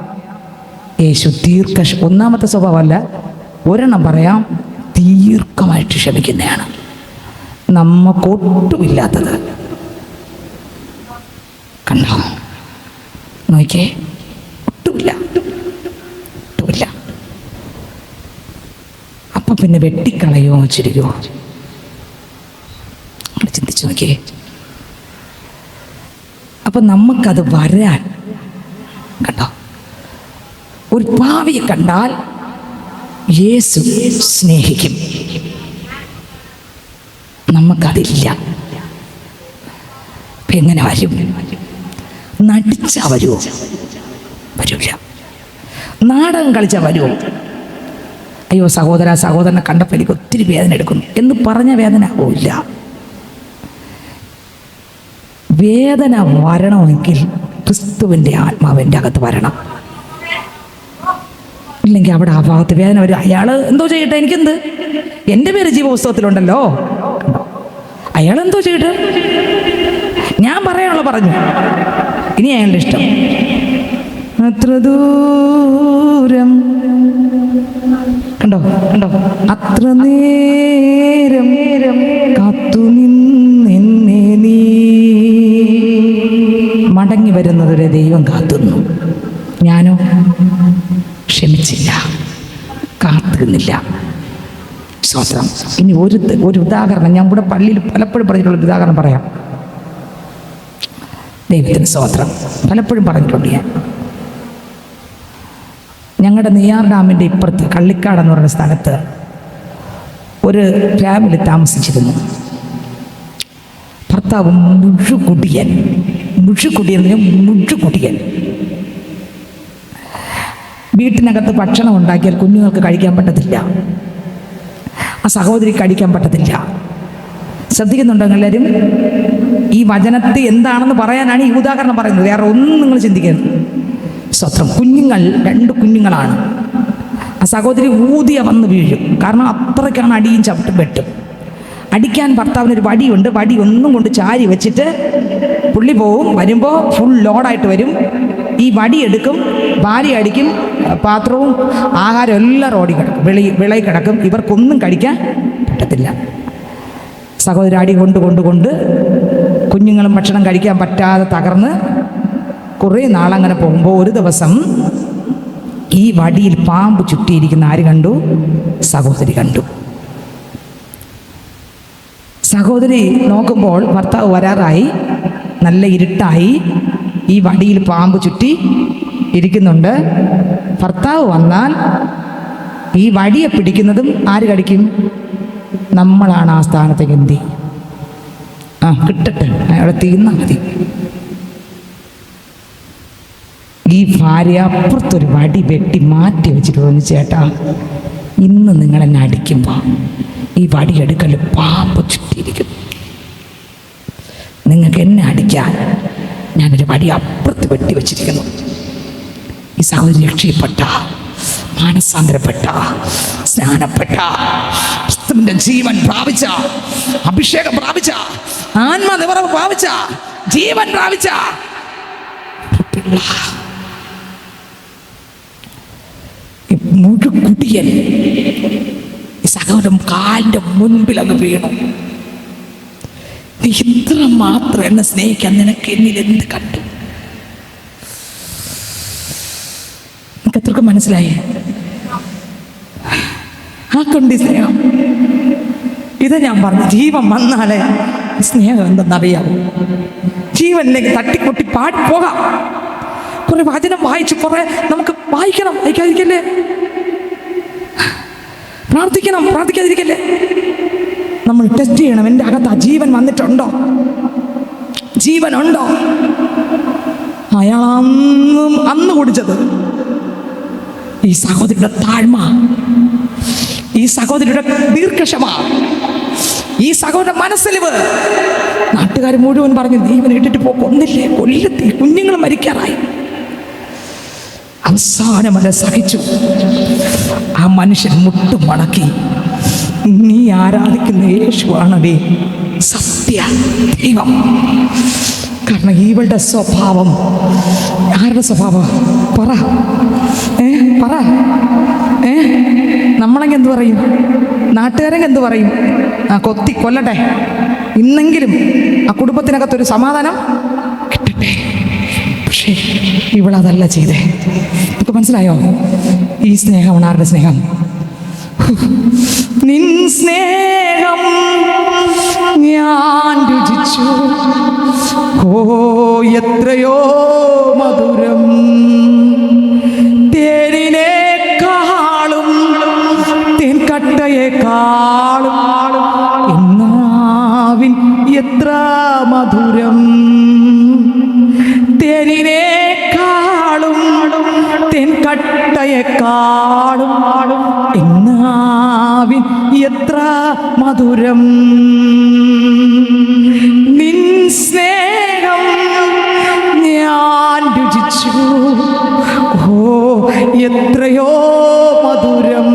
യേശു ഒന്നാമത്തെ സ്വഭാവമല്ല, ഒരെണ്ണം പറയാം, ദീർഘമായിട്ട് ക്ഷമിക്കുന്നതാണ്. നമുക്കൊട്ടുമില്ലാത്തത്. കണ്ടോ, നോക്കിയേ, ഒട്ടുമില്ല. അപ്പൊ പിന്നെ വെട്ടിക്കളയോ വെച്ചിരിക്കുമോ? ചിന്തിച്ചു നോക്കിയേ. അപ്പൊ നമുക്കത് വരാൻ, കണ്ടോ, ഒരു പാവിയെ കണ്ടാൽ യേശു സ്നേഹിക്കും. നമുക്കതില്ല. എങ്ങനെ വരും? നടിച്ചാ വരുമോ? വരില്ല. നാടകം കളിച്ചാൽ വരുമോ? അയ്യോ സഹോദരനെ കണ്ടപ്പോൾ എനിക്ക് ഒത്തിരി വേദന എടുക്കുന്നു എന്ന് പറഞ്ഞ വേദന ആവില്ല. വേദന വരണമെങ്കിൽ ക്രിസ്തുവിൻ്റെ ആത്മാവിൻ്റെ അകത്ത് വരണം. ഇല്ലെങ്കിൽ അവിടെ ആ ഭാഗത്ത് വേദന വരും. അയാൾ എന്തോ ചെയ്യട്ടെ, എനിക്കെന്ത്? എൻ്റെ പേര് ജീവപുസ്തകത്തിലുണ്ടല്ലോ. അയാളെന്തോ ചെയ്യട്ടെ, ഞാൻ പറയാനുള്ള പറഞ്ഞു. ഇനി അയാളുടെ ഇഷ്ടം. അത്ര ദൂരം കണ്ടോ, അത്ര നേരം കാത്തു നിന്നെ നീ. മടങ്ങി വരുന്നവരെ ദൈവം കാത്തുന്നു. ഞാനോ ക്ഷമിച്ചില്ല, കാത്തുനിന്നില്ല. സ്വത്രം. ഇനി ഒരു ഉദാഹരണം ഞാൻ ഇവിടെ പള്ളിയിൽ പലപ്പോഴും പറഞ്ഞിട്ടുള്ള ഉദാഹരണം പറയാം. ദൈവത്തിന് സ്വത്രം. പലപ്പോഴും പറഞ്ഞിട്ടുണ്ട് ഞാൻ. ഞങ്ങളുടെ നെയ്യാർ ഡാമിൻ്റെ ഇപ്പുറത്ത് കള്ളിക്കാട് എന്ന് പറയുന്ന സ്ഥലത്ത് ഒരു ഫാമിലി താമസിച്ചിരുന്നു. ഭർത്താവ് മുഴുകുടിയൻ. വീട്ടിനകത്ത് ഭക്ഷണം ഉണ്ടാക്കിയാൽ കുഞ്ഞുങ്ങൾക്ക് കഴിക്കാൻ പറ്റത്തില്ല, ആ സഹോദരിക്ക് കഴിക്കാൻ പറ്റത്തില്ല. ശ്രദ്ധിക്കുന്നുണ്ടോ എല്ലാവരും? ഈ വചനത്തെ എന്താണെന്ന് പറയാനാണ് ഈ ഉദാഹരണം പറയുന്നത്, വേറെ ഒന്നും നിങ്ങൾ ചിന്തിക്കരുത്. സ്വത്രം. കുഞ്ഞുങ്ങൾ 2 കുഞ്ഞുങ്ങളാണ്. ആ സഹോദരി ഊതിയ വന്ന് വീഴും. കാരണം അത്രയ്ക്കാണ് അടിയും ചവിട്ടും വെട്ടും. അടിക്കാൻ ഭർത്താവിനൊരു വടിയുണ്ട്. വടി ഒന്നും കൊണ്ട് ചാരി വെച്ചിട്ട് പുള്ളി പോവും. വരുമ്പോൾ ഫുൾ ലോഡായിട്ട് വരും. ഈ വടി എടുക്കും, ഭാര്യ അടിക്കും, പാത്രവും ആഹാരം എല്ലാം റോഡി കിടക്കും, വിളയിൽ കിടക്കും. ഇവർക്കൊന്നും കഴിക്കാൻ പറ്റത്തില്ല. സഹോദരി അടി കൊണ്ട് കുഞ്ഞുങ്ങളും ഭക്ഷണം കഴിക്കാൻ പറ്റാതെ തകർന്ന് കുറേ നാളങ്ങനെ പോകുമ്പോൾ ഒരു ദിവസം ഈ വടിയിൽ പാമ്പ് ചുറ്റിയിരിക്കുന്ന ആര് കണ്ടു? സഹോദരി കണ്ടു. സഹോദരി നോക്കുമ്പോൾ ഭർത്താവ് വരാറായി, നല്ല ഇരുട്ടായി, ഈ വടിയിൽ പാമ്പ് ചുറ്റി ഇരിക്കുന്നുണ്ട്. ഭർത്താവ് വന്നാൽ ഈ വടിയെ പിടിക്കുന്നതും ആര് കടിക്കും? നമ്മളാണ് ആ സ്ഥാനത്തേക്ക് എന്തി. കിട്ടട്ടെ, അയാളെ തീർന്നാൽ മതി. ഈ ഭാര്യ അപ്പുറത്തൊരു വടി വെട്ടി മാറ്റി വെച്ചിട്ട് പറഞ്ഞു, ചേട്ടാ ഇന്ന് നിങ്ങളെന്നെ അടിക്കുമ്പോൾ ഈ വടി എടുക്കൽ പാമ്പ് ചുറ്റിയിരിക്കും. നിങ്ങൾക്ക് എന്നെ അടിക്കാൻ ഞാനൊരു വടി അപ്പുറത്ത് വെട്ടി വെച്ചിരിക്കുന്നു. ഈ സഹോദരി രക്ഷപ്പെട്ട, മാനസാന്തരപ്പെട്ട, സ്നാനപ്പെട്ട, ക്രിസ്തുവിന്റെ ജീവൻ പ്രാപിച്ച, അഭിഷേകം പ്രാപിച്ച, ആത്മനിറവ് പ്രാപിച്ച, ജീവൻ പ്രാപിച്ച ഈ മുഴുക്കുടിയൻ ഈ സഹോദരൻ കാലിൻ്റെ മുൻപിൽ അങ്ങ് വീണു. നീ ഇത്ര മാത്രം എന്നെ സ്നേഹിക്കാൻ നിനക്ക് എന്നിൽ എന്ത് കണ്ടു? നിനക്ക് എത്രക്കും മനസ്സിലായി? ആ കൊണ്ട് സ്നേഹം ഇത് ഞാൻ പറഞ്ഞു. ജീവൻ വന്നാലേ സ്നേഹം എന്തെന്നറിയാവൂ. ജീവനിലേക്ക് തട്ടിക്കൊട്ടി പാടിപ്പോകാം. കുറെ വചനം വായിച്ച് കുറെ നമുക്ക് വായിക്കണം, വായിക്കാതിരിക്കല്ലേ? പ്രാർത്ഥിക്കാതിരിക്കല്ലേ? നമ്മൾ ടെസ്റ്റ് ചെയ്യണം. എൻ്റെ അകത്ത് ആ ജീവൻ വന്നിട്ടുണ്ടോ? ജീവനുണ്ടോ? അയാൾ അന്ന് കുടിച്ചത് ഈ സഹോദരിയുടെ താഴ്മ, ഈ സഹോദരിയുടെ ദീർഘക്ഷമ, ഈ സഹോദരന്റെ മനസ്സലിവ്. നാട്ടുകാർ മുഴുവൻ പറഞ്ഞു, ദൈവം ഇട്ടിട്ട് കൊന്നില്ലേ, കൊല്ലത്തി, കുഞ്ഞുങ്ങൾ മരിക്കാറായി. അവസാനം അത് സഹിച്ചു. ആ മനുഷ്യൻ മുട്ടും മടക്കി, നീ ആരാധിക്കുന്ന യേശുവാണേ സത്യ ദൈവം. കാരണം ഇവളുടെ സ്വഭാവം, ആരുടെ സ്വഭാവം? പറ നമ്മളെങ്കിൽ എന്ത് പറയും? നാട്ടുകാരെങ്കിൽ എന്ത് പറയും? ആ കൊത്തി കൊല്ലട്ടെ, ഇന്നെങ്കിലും ആ കുടുംബത്തിനകത്തൊരു സമാധാനം കിട്ടട്ടെ. പക്ഷേ ഇവളതല്ല ചെയ്തേ. നമുക്ക് മനസ്സിലായോ? ഈ സ്നേഹമാണ് ആരുടെ സ്നേഹം? നിൻ സ്നേഹം ഞാൻ രുചിച്ചു, ഓ എത്രയോ മധുരം, തേനിനേക്കാളും തേൻകട്ടയേക്കാളും എന്നാവിൻ എത്ര മധുരം, തേനിനേക്കാളും തേൻകട്ടയേക്കാളും എന്നാവിൻ എത്ര മധുരം, നിൻ സ്നേഹം ഞാൻ രുചിച്ചു, ഓ എത്രയോ മധുരം.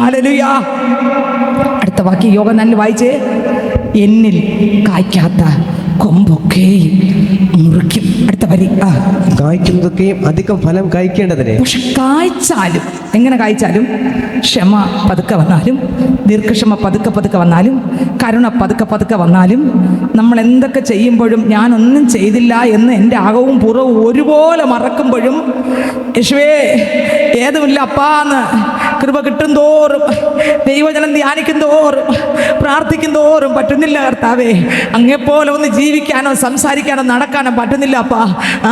ഹല്ലേലൂയ. അടുത്ത വാക്യം യോഹന്നാൻ വായിച്ചേ. എന്നിൽ കായ്ക്കാത്ത കൊമ്പൊക്കെയും മുറിക്കും. അടുത്ത വരി. കായ്ക്കുന്നതൊക്കെയും അധികം ഫലം കായ്ക്കേണ്ടതിന്. പക്ഷെ കായ്ച്ചാലും, എങ്ങനെ കായ്ച്ചാലും, ക്ഷമ പതുക്കെ വന്നാലും, ദീർഘക്ഷമ പതുക്കെ വന്നാലും, കരുണ പതുക്കെ വന്നാലും, നമ്മൾ എന്തൊക്കെ ചെയ്യുമ്പോഴും ഞാനൊന്നും ചെയ്തില്ല എന്ന് എൻ്റെ അകവും പുറവും ഒരുപോലെ മറക്കുമ്പോഴും, യേശുവേ ഏതുമില്ല അപ്പാന്ന് കൃപ കിട്ടും തോറും, ദൈവജനം ധ്യാനിക്കും തോറും, പ്രാർത്ഥിക്കും തോറും പറ്റുന്നില്ല കർത്താവേ, അങ്ങെപ്പോലെ ഒന്ന് ജീവിക്കാനോ സംസാരിക്കാനോ നടക്കാനോ പറ്റുന്നില്ല അപ്പാ.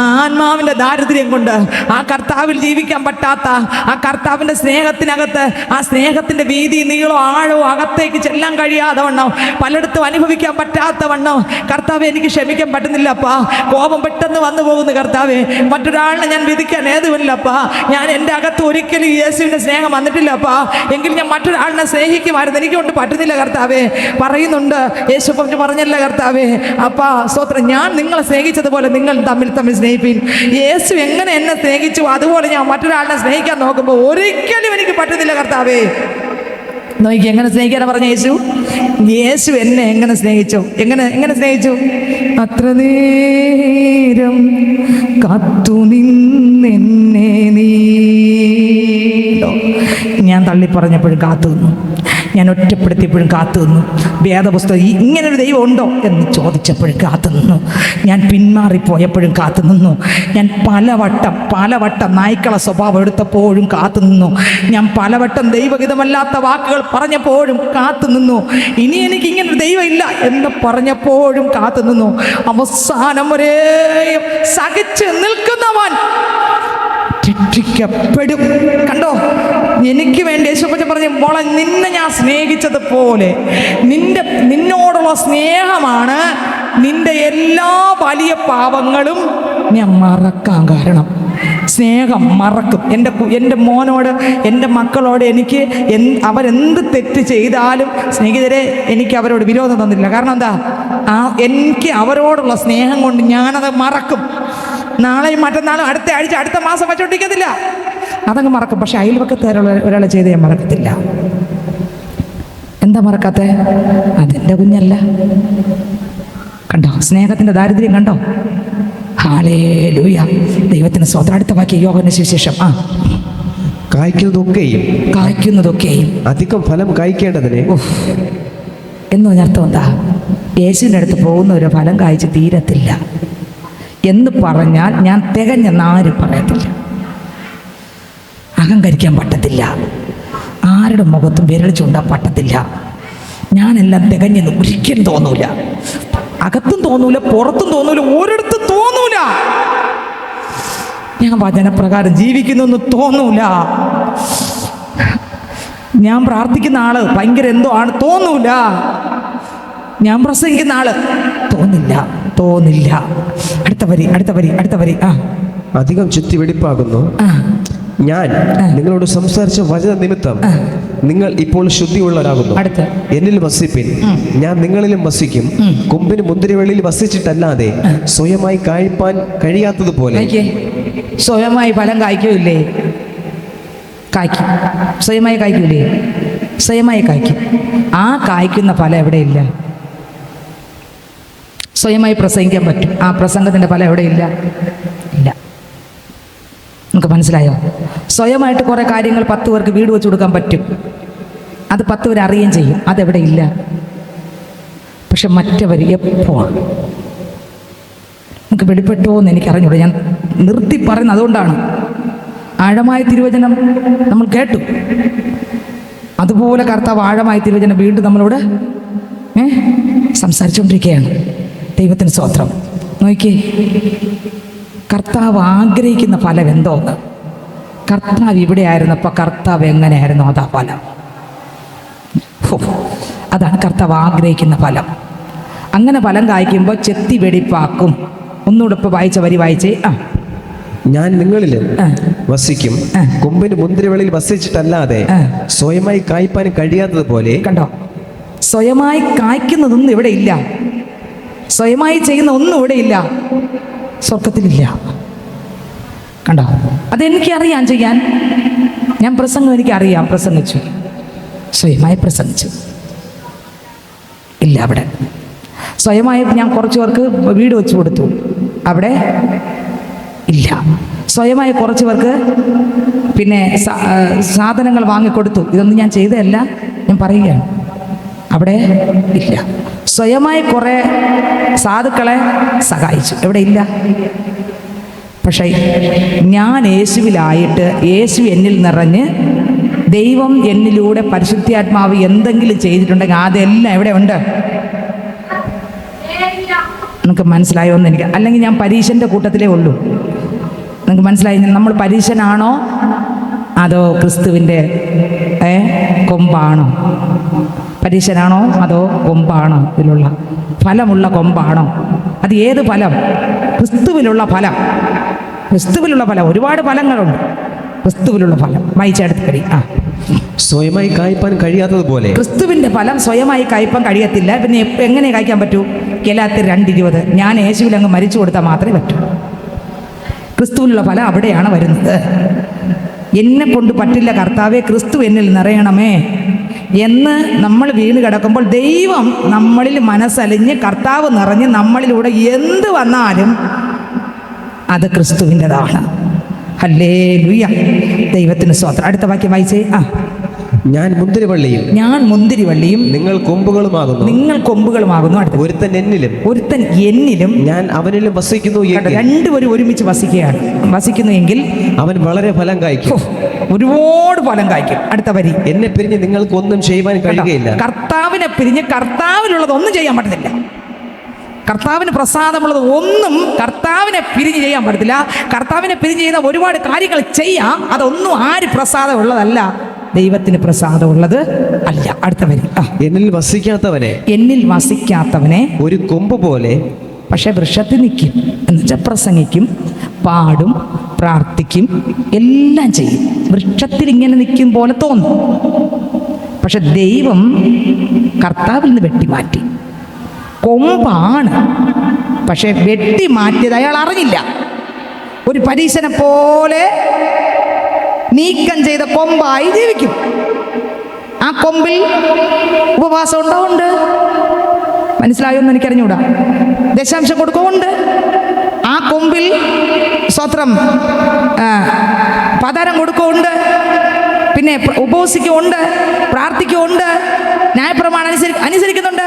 ആത്മാവിൻ്റെ ദാരിദ്ര്യം കൊണ്ട് ആ കർത്താവിൽ ജീവിക്കാൻ പറ്റാത്ത, ആ കർത്താവിൻ്റെ സ്നേഹത്തിനകത്ത്, ആ സ്നേഹത്തിൻ്റെ വീതി നീളോ ആഴോ അകത്തേക്ക് ചെല്ലാൻ കഴിയാതെ വണ്ണം, പലയിടത്തും അനുഭവിക്കാൻ പറ്റാത്ത വണ്ണം കർത്താവെ എനിക്ക് ക്ഷമിക്കാൻ പറ്റുന്നില്ലപ്പാ. കോപം പെട്ടെന്ന് വന്നു പോകുന്നു കർത്താവെ. മറ്റൊരാളിനെ ഞാൻ വിധിക്കാൻ ഏതുമില്ലപ്പാ. ഞാൻ എൻ്റെ അകത്ത് ഒരിക്കലും യേശുവിൻ്റെ സ്നേഹം വന്നിട്ടില്ലപ്പാ. എങ്കിൽ ഞാൻ മറ്റൊരാളിനെ സ്നേഹിക്കുമായിരുന്നു, എനിക്കൊണ്ട് പറ്റുന്നില്ല കർത്താവെ. പറയുന്നുണ്ട്, യേശു പറഞ്ഞല്ല കർത്താവെ, അപ്പാ സ്തോത്രം, ഞാൻ നിങ്ങളെ സ്നേഹിച്ചതുപോലെ നിങ്ങൾ തമ്മിൽ സ്നേഹിപ്പിൻ. യേശു എങ്ങനെ എന്നെ സ്നേഹിച്ചു അതുപോലെ ഞാൻ മറ്റൊരാളിനെ സ്നേഹിക്കാൻ നോക്കുമ്പോൾ ഒരിക്കലും എനിക്ക് പറ്റുന്നില്ല കർത്താവേ. നോക്കി എങ്ങനെ സ്നേഹിക്കാനാ പറഞ്ഞ യേശു? യേശു എന്നെ എങ്ങനെ സ്നേഹിച്ചു? എങ്ങനെ സ്നേഹിച്ചു? അത്ര നേരം കാത്തു നിന്നെന്നെ നീ. ഞാൻ തള്ളി പറഞ്ഞപ്പോഴും കാത്തു നിന്നു, ഞാൻ ഒറ്റപ്പെടുത്തിയപ്പോഴും കാത്തു നിന്നു. വേദപുസ്തകം ഇങ്ങനൊരു ദൈവം ഉണ്ടോ എന്ന് ചോദിച്ചപ്പോഴും കാത്തു നിന്നു. ഞാൻ പിന്മാറിപ്പോയപ്പോഴും കാത്തു നിന്നു. ഞാൻ പലവട്ടം നായ്ക്കള സ്വഭാവം എടുത്തപ്പോഴും കാത്തു നിന്നു. ഞാൻ പലവട്ടം ദൈവഹിതമല്ലാത്ത വാക്കുകൾ പറഞ്ഞപ്പോഴും കാത്തു നിന്നു. ഇനി എനിക്ക് ഇങ്ങനൊരു ദൈവം ഇല്ല എന്ന് പറഞ്ഞപ്പോഴും കാത്തു നിന്നു. അവസാനം വരെയും സഹിച്ച് നിൽക്കുന്നവൻ രക്ഷിക്കപ്പെടും. കണ്ടോ, എനിക്ക് വേണ്ടി യേശുപ്പച്ചൻ പറഞ്ഞു, മോളെ നിന്നെ ഞാൻ സ്നേഹിച്ചതുപോലെ നിന്നോടുള്ള സ്നേഹമാണ് നിന്റെ എല്ലാ വലിയ പാപങ്ങളും ഞാൻ മറക്കാൻ കാരണം. സ്നേഹം മറക്കും. എൻ്റെ മോനോട്, എൻ്റെ മക്കളോട് എനിക്ക് അവരെന്ത് തെറ്റ് ചെയ്താലും സ്നേഹിതരെ എനിക്ക് അവരോട് വിരോധം തന്നില്ല. കാരണം എന്താ? എനിക്ക് അവരോടുള്ള സ്നേഹം കൊണ്ട് ഞാനത് മറക്കും. നാളെയും മറ്റന്നാളും അടുത്ത ആഴ്ച അടുത്ത മാസം വെച്ചോണ്ടിരിക്കത്തില്ല, അതങ്ങ് മറക്കും. പക്ഷെ അയൽവക്കത്തെ ഒരാളെ ചെയ്ത് ഞാൻ മറക്കത്തില്ല. എന്താ മറക്കാത്തെ? അതെൻ്റെ കുഞ്ഞല്ല. കണ്ടോ സ്നേഹത്തിൻ്റെ ദാരിദ്ര്യം? കണ്ടോ? ഹല്ലേലൂയ, ദൈവത്തിന് സ്വതം. അടുത്ത വാക്യം യോഹന്നാൻ സുവിശേഷം കായ്ക്കുന്നതൊക്കെയും അധികം ഫലം കായ്ക്കേണ്ടതിന്. എന്ന് പറഞ്ഞർത്ഥം എന്താ? യേശുവിൻ്റെ അടുത്ത് പോകുന്നവര് ഫലം കായ്ച്ച് തീരത്തില്ല എന്ന് പറഞ്ഞാൽ ഞാൻ തികഞ്ഞെന്ന് ആരും പറയത്തില്ല. അഹങ്കരിക്കാൻ പറ്റത്തില്ല, ആരുടെ മുഖത്തും വിരൽ ചൂണ്ടാൻ പറ്റത്തില്ല. ഞാനെല്ലാം തികഞ്ഞെന്ന് ഒരിക്കലും തോന്നൂല, അകത്തും തോന്നൂല, പുറത്തും തോന്നൂല, ഒരിടത്തും തോന്നൂല. ഞാൻ വചനപ്രകാരം ജീവിക്കുന്നു തോന്നൂല. ഞാൻ പ്രാർത്ഥിക്കുന്ന ആള് ഭയങ്കര എന്തോ ആണ് തോന്നൂല. ഞാൻ പ്രസംഗിക്കുന്ന ആള് തോന്നില്ല. അടുത്ത വരി. അധികം ചുറ്റി വെടിപ്പാകുന്നു. ഞാൻ നിങ്ങളോട് സംസാരിച്ച വചന നിമിത്തം നിങ്ങൾ ഇപ്പോൾ ശുദ്ധിയുള്ളവരാകുന്നു. എന്നിൽ വസിപ്പിൻ, ഞാൻ നിങ്ങളിലും വസിക്കും. കൊമ്പിന് മുന്തിരിവള്ളിയിൽ വസിച്ചിട്ടല്ലാതെ സ്വയമായി കായ്പാൻ കഴിയാത്തതുപോലെ. സ്വയമായി ഫലം കായ്ക്കൂലേ? കായ്ക്കും. സ്വയമായി കായ്ക്കൂലേ? സ്വയമായി കായ്ക്കും. ആ കായ്ക്കുന്ന ഫലം എവിടെയില്ല. സ്വയമായി പ്രസംഗിക്കാൻ പറ്റും, ആ പ്രസംഗത്തിൻ്റെ ഫലം എവിടെയില്ല. ഇല്ല. നമുക്ക് മനസ്സിലായോ? സ്വയമായിട്ട് കുറേ കാര്യങ്ങൾ 10 പേർക്ക് വീട് വെച്ച് കൊടുക്കാൻ പറ്റും, അത് 10 പേർ അറിയുകയും ചെയ്യും, അതെവിടെ ഇല്ല. പക്ഷെ മറ്റവർ എപ്പോൾ നമുക്ക് വെളിപ്പെട്ടോ എന്ന് എനിക്കറിഞ്ഞൂടെ. ഞാൻ നിർത്തി പറയുന്നത് അതുകൊണ്ടാണ്. ആഴമായ തിരുവചനം നമ്മൾ കേട്ടു, അതുപോലെ കർത്താവ് ആഴമായ തിരുവചനം വീണ്ടും നമ്മളോട് സംസാരിച്ചുകൊണ്ടിരിക്കുകയാണ്. ദൈവത്തിന് സ്തോത്രം. നോക്കിയേ, കർത്താവ് ആഗ്രഹിക്കുന്ന ഫലം എന്തോന്ന്? കർത്താവ് ഇവിടെ ആയിരുന്നപ്പോൾ കർത്താവ് എങ്ങനെയായിരുന്നു അതാ ഫലം. അതാണ് കർത്താവ് ആഗ്രഹിക്കുന്ന ഫലം. അങ്ങനെ ഫലം കായ്ക്കുമ്പോൾ ചെത്തി വെടിപ്പാക്കും. ഒന്നുകൂടെ ഇപ്പോൾ വായിച്ച വരി വായിച്ചേ. ഞാൻ നിങ്ങളിലും വസിക്കും, കൊമ്പിന് മുന്തിരിവള്ളിയിൽ വസിച്ചിട്ടല്ലാതെ സ്വയമായി കായ്പാൻ കഴിയാത്തതുപോലെ. കണ്ടോ, സ്വയമായി കായ്ക്കുന്നതൊന്നും ഇവിടെ ഇല്ല, സ്വയമായി ചെയ്യുന്ന ഒന്നും ഇവിടെ ഇല്ല, സ്വർഗത്തിലില്ല. കണ്ടോ, അതെനിക്കറിയാം ചെയ്യാൻ. ഞാൻ പ്രസംഗം എനിക്കറിയാം, പ്രസംഗിച്ചു, സ്വയമായി പ്രസംഗിച്ചു. ഇല്ല അവിടെ. സ്വയമായി ഞാൻ കുറച്ച് പേർക്ക് വീട് വെച്ച് കൊടുത്തു, അവിടെ ഇല്ല. സ്വയമായി കുറച്ച് പേർക്ക് പിന്നെ സാധനങ്ങൾ വാങ്ങിക്കൊടുത്തു, ഇതൊന്നും ഞാൻ ചെയ്തതല്ല, ഞാൻ പറയുകയാണ്, അവിടെ ഇല്ല. സ്വയമായി കുറേ സാധുക്കളെ സഹായിച്ചു, എവിടെ ഇല്ല. പക്ഷേ ഞാൻ യേശുവിലായിട്ട്, യേശു എന്നിൽ നിറഞ്ഞ്, ദൈവം എന്നിലൂടെ പരിശുദ്ധാത്മാവ് എന്തെങ്കിലും ചെയ്തിട്ടുണ്ടെങ്കിൽ അതെല്ലാം എവിടെ ഉണ്ട്. നിങ്ങൾക്ക് മനസ്സിലായോ എന്ന് എനിക്ക്, അല്ലെങ്കിൽ ഞാൻ പരീശൻ്റെ കൂട്ടത്തിലേ ഉള്ളൂ. നിങ്ങൾക്ക് മനസ്സിലായി? നമ്മൾ പരീശനാണോ അതോ ക്രിസ്തുവിൻ്റെ കൊമ്പാണോ? പരീശനാണോ അതോ കൊമ്പാണോ? ഇതിലുള്ള ഫലമുള്ള കൊമ്പാണോ? അത് ഏത് ഫലം? ക്രിസ്തുവിലുള്ള ഫലം. ക്രിസ്തുവിലുള്ള ഫലം. ഒരുപാട് ഫലങ്ങളുണ്ട്. ക്രിസ്തുവിലുള്ള ഫലം വായിച്ചെടുത്ത് കഴി. സ്വയമായി കായ്പാൻ കഴിയാത്തതുപോലെ. ക്രിസ്തുവിൻ്റെ ഫലം സ്വയമായി കായ്പാൻ കഴിയത്തില്ല. പിന്നെ എങ്ങനെ കായ്ക്കാൻ പറ്റൂ? ഗലാത്യർ 2:20, ഞാൻ യേശുവിൽ അങ്ങ് മരിച്ചു കൊടുത്താൽ മാത്രമേ പറ്റൂ. ക്രിസ്തുവിനുള്ള ഫലം അവിടെയാണ് വരുന്നത്. എന്നെ കൊണ്ട് പറ്റില്ല കർത്താവേ, ക്രിസ്തു എന്നിൽ നിറയണമേ എന്ന് നമ്മൾ വീണ് കിടക്കുമ്പോൾ ദൈവം നമ്മളിൽ മനസ്സലിഞ്ഞ് കർത്താവ് നിറഞ്ഞ് നമ്മളിലൂടെ എന്ത് വന്നാലും അത് ക്രിസ്തുവിൻ്റെതാണ്. ഹല്ലേലൂയ, ദൈവത്തിന് സ്തോത്രം. അടുത്ത വാക്യം വായിച്ചേ. ഞാൻ മുന്തിരിവള്ളിയും നിങ്ങൾ കൊമ്പുകളുമാകുന്നു. ഒരുത്തൻ എന്നിലും ഞാൻ അവനിലും വസിക്കുന്നു. രണ്ടുപേരും ഒരുമിച്ച് വസിക്കുന്നു എങ്കിൽ അവൻ വളരെ ഫലം കായ്ക്കും, ഒരുപാട് ഫലം കായ്ക്കും. അടുത്ത വരി, എന്നെ പിരിഞ്ഞ് നിങ്ങൾക്ക് ഒന്നും ചെയ്യുവാൻ കഴിയുകയില്ല. കർത്താവിനെ പിരിഞ്ഞ് കർത്താവിനുള്ളത് ഒന്നും ചെയ്യാൻ പറ്റത്തില്ല. കർത്താവിന് പ്രസാദമുള്ളത് ഒന്നും കർത്താവിനെ പിരിഞ്ഞ് ചെയ്യാൻ പറ്റത്തില്ല. കർത്താവിനെ പിരിഞ്ഞ് ചെയ്ത ഒരുപാട് കാര്യങ്ങൾ ചെയ്യാം, അതൊന്നും ആര് പ്രസാദമുള്ളതല്ല, ദൈവത്തിന് പ്രസാദമുള്ളത് അല്ല. അടുത്ത വരി, എന്നിൽ വസിക്കാത്തവനെ ഒരു കൊമ്പ് പോലെ. പക്ഷെ വൃക്ഷത്തിൽ നിൽക്കും, എന്നുവെച്ചാൽ പ്രസംഗിക്കും, പാടും, പ്രാർത്ഥിക്കും, എല്ലാം ചെയ്യും. വൃക്ഷത്തിൽ ഇങ്ങനെ നിൽക്കും പോലെ തോന്നും. പക്ഷെ ദൈവം കർത്താവിൽ നിന്ന് വെട്ടിമാറ്റി. കൊമ്പാണ്, പക്ഷെ വെട്ടി മാറ്റിയത് അയാൾ അറിഞ്ഞില്ല. ഒരു പരീശനെ പോലെ നീക്കം ചെയ്ത കൊമ്പായി ജീവിക്കും. ആ കൊമ്പിൽ ഉപവാസം ഉണ്ടാവുണ്ട്, മനസ്സിലായോ എന്ന് എനിക്കറിഞ്ഞൂടാ. ദശാംശം കൊടുക്കുന്നുണ്ട്. ആ കൊമ്പിൽ സ്വത്രം പതാരം കൊടുക്കുന്നുണ്ട്. പിന്നെ ഉപവസിക്കുമുണ്ട്, പ്രാർത്ഥിക്കുമുണ്ട്, ന്യായപ്രമാണം അനുസരിക്കുന്നുണ്ട്.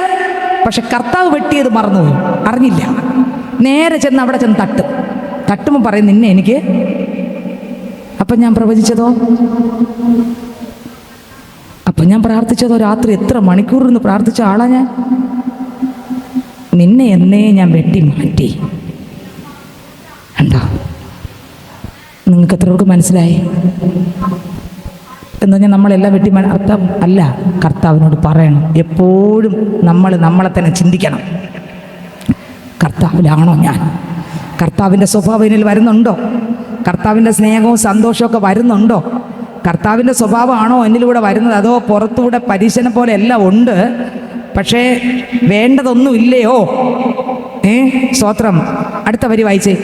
പക്ഷെ കർത്താവ് വെട്ടിയത് മറന്നുപോയി, അറിഞ്ഞില്ല. നേരെ ചെന്ന് അവിടെ ചെന്ന് തട്ടുമ്പോൾ പറയും നിന്നെ എനിക്ക്. അപ്പം ഞാൻ പ്രവചിച്ചതോ, അപ്പം ഞാൻ പ്രാർത്ഥിച്ചതോ, രാത്രി എത്ര മണിക്കൂർ നിന്ന് പ്രാർത്ഥിച്ച ആളാ ഞാൻ. നിന്നെ എന്നേ ഞാൻ വെട്ടി മാറ്റി. കണ്ടോ? നിങ്ങൾക്ക് എത്ര പേർക്ക് മനസ്സിലായി? എന്ന് പറഞ്ഞാൽ നമ്മളെല്ലാം വെട്ടി അർത്ഥം അല്ല. കർത്താവിനോട് പറയണം. എപ്പോഴും നമ്മളെ തന്നെ ചിന്തിക്കണം. കർത്താവിലാണോ ഞാൻ? കർത്താവിൻ്റെ സ്വഭാവം എന്നിൽ വരുന്നുണ്ടോ? കർത്താവിൻ്റെ സ്നേഹവും സന്തോഷമൊക്കെ വരുന്നുണ്ടോ? കർത്താവിൻ്റെ സ്വഭാവമാണോ എന്നിലൂടെ വരുന്നത്? അതോ പുറത്തൂടെ പരീക്ഷനെ പോലെ എല്ലാം ഉണ്ട്, പക്ഷേ വേണ്ടതൊന്നും ഇല്ലയോ? സ്തോത്രം. അടുത്ത വരി വായിച്ചേ.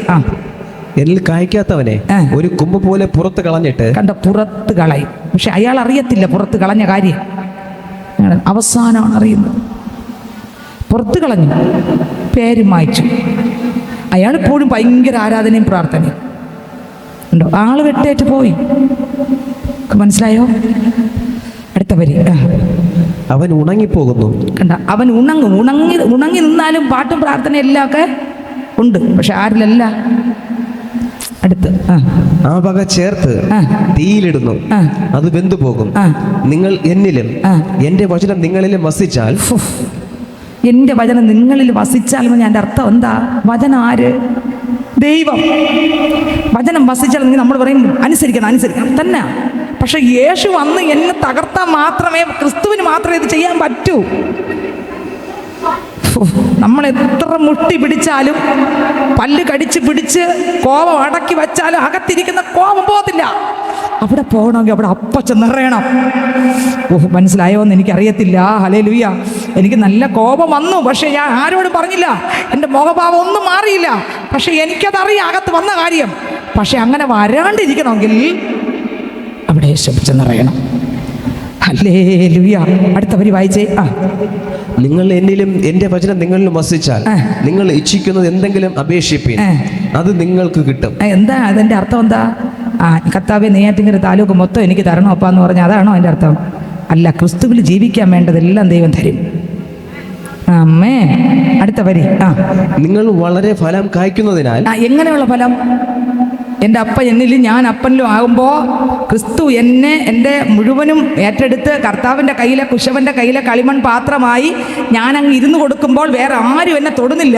എന്നിൽ കായ്ക്കാത്തവനെ ഒരു കൊമ്പ് പോലെ പുറത്ത് കളഞ്ഞിട്ട്. കണ്ട, പുറത്ത് കളയും. പക്ഷെ അയാൾ അറിയത്തില്ല പുറത്ത് കളഞ്ഞ കാര്യം. അവസാനമാണ് അറിയുന്നത്. പുറത്ത് കളഞ്ഞു, പേര് മായ്ച്ചു. അയാൾ ഇപ്പോഴും ഭയങ്കര ആരാധനയും പ്രാർത്ഥനയും ഉണ്ടോ? ആള് വെട്ടേറ്റ് പോയി. മനസ്സിലായോ? അടുത്ത വരി. അവൻ ഉണങ്ങിപ്പോകുന്നു. കണ്ട, അവൻ ഉണങ്ങി നിന്നാലും പാട്ടും പ്രാർത്ഥനയും എല്ലാം ഒക്കെ ഉണ്ട്, പക്ഷെ ആരിലല്ല. അടുത്ത് ആ വക ചേർത്ത് തീയിലിടുന്നു, അത് വെന്തുപോകും. നിങ്ങൾ എന്നിലും എന്റെ വചനം നിങ്ങളിലും വസിച്ചാൽ. എന്റെ വചനം നിങ്ങളിൽ വസിച്ചാൽ ഞാൻ അർത്ഥം എന്താ? വചനം ആര്? ദൈവം. വചനം വസിച്ചാൽ നമ്മൾ പറയും അനുസരിക്കണം തന്നെ. പക്ഷെ യേശു വന്ന് എന്നെ തകർത്താൽ മാത്രമേ, ക്രിസ്തുവിന് മാത്രമേ ഇത് ചെയ്യാൻ പറ്റൂ. നമ്മൾ എത്ര മുട്ടി പിടിച്ചാലും, പല്ല് കടിച്ച് പിടിച്ച് കോപം അടക്കി വച്ചാലും അകത്തിരിക്കുന്ന കോപം പോകത്തില്ല. അവിടെ പോകണമെങ്കിൽ അവിടെ അപ്പച്ച നിറയണം. മനസ്സിലായോ എന്ന് എനിക്കറിയത്തില്ല. ഹല്ലേലൂയ. എനിക്ക് നല്ല കോപം വന്നു, പക്ഷെ ഞാൻ ആരോടും പറഞ്ഞില്ല. എൻ്റെ മുഖഭാവം ഒന്നും മാറിയില്ല. പക്ഷെ എനിക്കതറിയാം അകത്ത് വന്ന കാര്യം. പക്ഷെ അങ്ങനെ വരാണ്ടിരിക്കണമെങ്കിൽ അവിടെ ശപിച്ച് നിറയണം. ഹല്ലേലൂയ. അടുത്ത വരി വായിച്ചേ. നിങ്ങൾ എന്നിലും എന്റെ വചനം നിങ്ങളിലും വസിച്ചാൽ നിങ്ങൾ ഇച്ഛിക്കുന്നത് എന്തെങ്കിലും അപേക്ഷിപ്പീൻ, അത് നിങ്ങൾക്ക് കിട്ടും. എന്താ അതിൻ്റെ അർത്ഥം? എന്താ? കർത്താവേ, നെയ്യാറ്റിൻകര താലൂക്ക് മൊത്തം എനിക്ക് തരണോ അപ്പാ എന്ന് പറഞ്ഞാൽ അതാണോ അതിൻ്റെ അർത്ഥം? അല്ല, ക്രിസ്തുവിൽ ജീവിക്കാൻ വേണ്ടതെല്ലാം ദൈവം തരും. അമ്മേ. അടുത്ത വരി. നിങ്ങൾ വളരെ ഫലം കായ്ക്കുന്നതിനാൽ. എങ്ങനെയുള്ള ഫലം? എൻ്റെ അപ്പ എന്നിലും ഞാൻ അപ്പനിലും ആകുമ്പോൾ ക്രിസ്തു എന്നെ എൻ്റെ മുഴുവനും ഏറ്റെടുത്ത് കർത്താവിൻ്റെ കയ്യിലെ, കുശവൻ്റെ കയ്യിലെ കളിമൺ പാത്രമായി ഞാനങ്ങ് ഇരുന്ന് കൊടുക്കുമ്പോൾ വേറെ ആരും എന്നെ തൊടുന്നില്ല.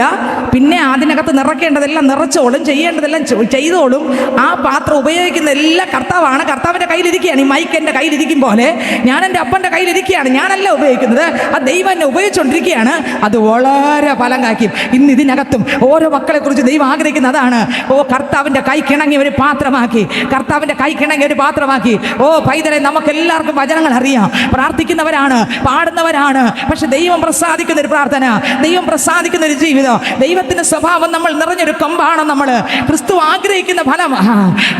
പിന്നെ അതിനകത്ത് നിറയ്ക്കേണ്ടതെല്ലാം നിറച്ചോളും, ചെയ്യേണ്ടതെല്ലാം ചെയ്തോളും. ആ പാത്രം ഉപയോഗിക്കുന്ന എല്ലാ കർത്താവാണ്. കർത്താവിൻ്റെ കയ്യിലിരിക്കുകയാണ്. ഈ മൈക്ക് എൻ്റെ കയ്യിലിരിക്കും പോലെ ഞാൻ എൻ്റെ അപ്പൻ്റെ കയ്യിലിരിക്കുകയാണ്. ഞാനല്ല ഉപയോഗിക്കുന്നത്, ആ ദൈവം എന്നെ ഉപയോഗിച്ചുകൊണ്ടിരിക്കുകയാണ്. അത് വളരെ ഫലം കായ്ക്കും. ഇന്ന് ഇതിനകത്തും ഓരോ മക്കളെക്കുറിച്ച് ദൈവം ആഗ്രഹിക്കുന്ന അതാണ്. കർത്താവിൻ്റെ കൈ കിണങ്ങി ഒരു പാത്രമാക്കി, കർത്താവിൻ്റെ കൈ കിണങ്ങി ഒരു പാത്രമാക്കി. പൈതലെ, നമുക്ക് എല്ലാവർക്കും വചനങ്ങൾ അറിയാം, പ്രാർത്ഥിക്കുന്നവരാണ്, പാടുന്നവരാണ്. പക്ഷെ ദൈവം പ്രസാദിക്കുന്ന ഒരു പ്രാർത്ഥന, ദൈവം പ്രസാദിക്കുന്ന ഒരു ജീവിതം, ദൈവത്തിന്റെ സ്വഭാവം നമ്മൾ നിറഞ്ഞൊരു കൊമ്പാണ് നമ്മൾ. ക്രിസ്തു ആഗ്രഹിക്കുന്ന ഫലം.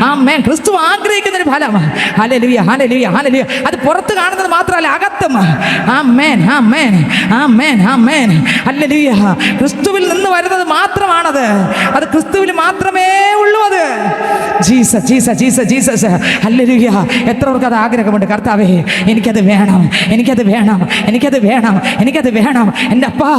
ആമേൻ. ക്രിസ്തു ആഗ്രഹിക്കുന്ന ഒരു ഫലം. ഹല്ലേലൂയ, ഹല്ലേലൂയ, ഹല്ലേലൂയ. അത് പുറത്ത് കാണുന്നത് മാത്രമല്ല, അകത്തും. ആമേൻ, ആമേൻ, ആമേൻ, ആമേൻ. ഹല്ലേലൂയ. ക്രിസ്തുവിൽ നിന്ന് വരുന്നത് മാത്രമാണത്. അത് ക്രിസ്തുവിൽ മാത്രമേ ഉള്ളൂ. അത് ജീസസ്, ജീസസ്, ജീസസ്, ജീസസ്. ഹല്ലേലൂയ. എത്രവർക്ക് അത് ആഗ്രഹമുണ്ട്? കർത്താവേ, എനിക്കത് വേണം, എനിക്കത് വേണം, എനിക്കത് വേണം, എനിക്കത് വേണം. എൻ്റെ അപ്പാ,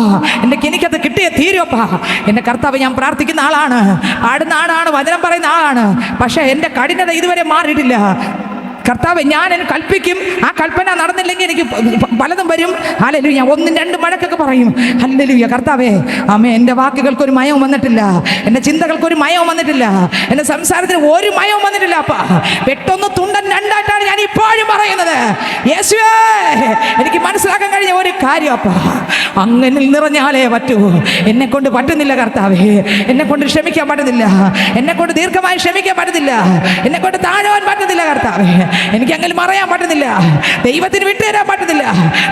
എനിക്കത് കിട്ടിയേ തീരുവപ്പാ. എൻ്റെ കർത്താവ്, ഞാൻ പ്രാർത്ഥിക്കുന്ന ആളാണ്, പാടുന്ന ആളാണ്, വചനം പറയുന്ന ആളാണ്. പക്ഷേ എൻ്റെ കഠിനത ഇതുവരെ മാറിയിട്ടില്ല. കർത്താവ്, ഞാൻ കൽപ്പിക്കും, ആ കൽപ്പന നടന്നില്ലെങ്കിൽ എനിക്ക് പലതും വരും. ഹല്ലേലൂയ. 1-2 മഴക്കൊക്കെ പറയും. ഹല്ലേലൂയ. കർത്താവേ, അമ്മേ, എൻ്റെ വാക്കുകൾക്കൊരു മയവും വന്നിട്ടില്ല, എൻ്റെ ചിന്തകൾക്കൊരു മയവും വന്നിട്ടില്ല, എൻ്റെ സംസാരത്തിന് ഒരു മയവും വന്നിട്ടില്ല. അപ്പാ, പെട്ടൊന്ന് തുണ്ടൻ രണ്ടായിട്ടാണ് ഞാൻ ഇപ്പോഴും പറയുന്നത്. യേശുവേ, എനിക്ക് മനസ്സിലാക്കാൻ കഴിഞ്ഞ ഒരു കാര്യം, അപ്പാ, അങ്ങനെ നിറഞ്ഞാലേ പറ്റൂ. എന്നെ കൊണ്ട് പറ്റുന്നില്ല കർത്താവേ, എന്നെ കൊണ്ട് ക്ഷമിക്കാൻ പറ്റുന്നില്ല, എന്നെ കൊണ്ട് ദീർഘമായി ക്ഷമിക്കാൻ പറ്റുന്നില്ല, എന്നെ കൊണ്ട് താഴാൻ പറ്റുന്നില്ല കർത്താവേ. എനിക്ക് അങ്ങനെ പറയാൻ പറ്റുന്നില്ല, ദൈവത്തിന് വിട്ടുതരാൻ പറ്റുന്നില്ല,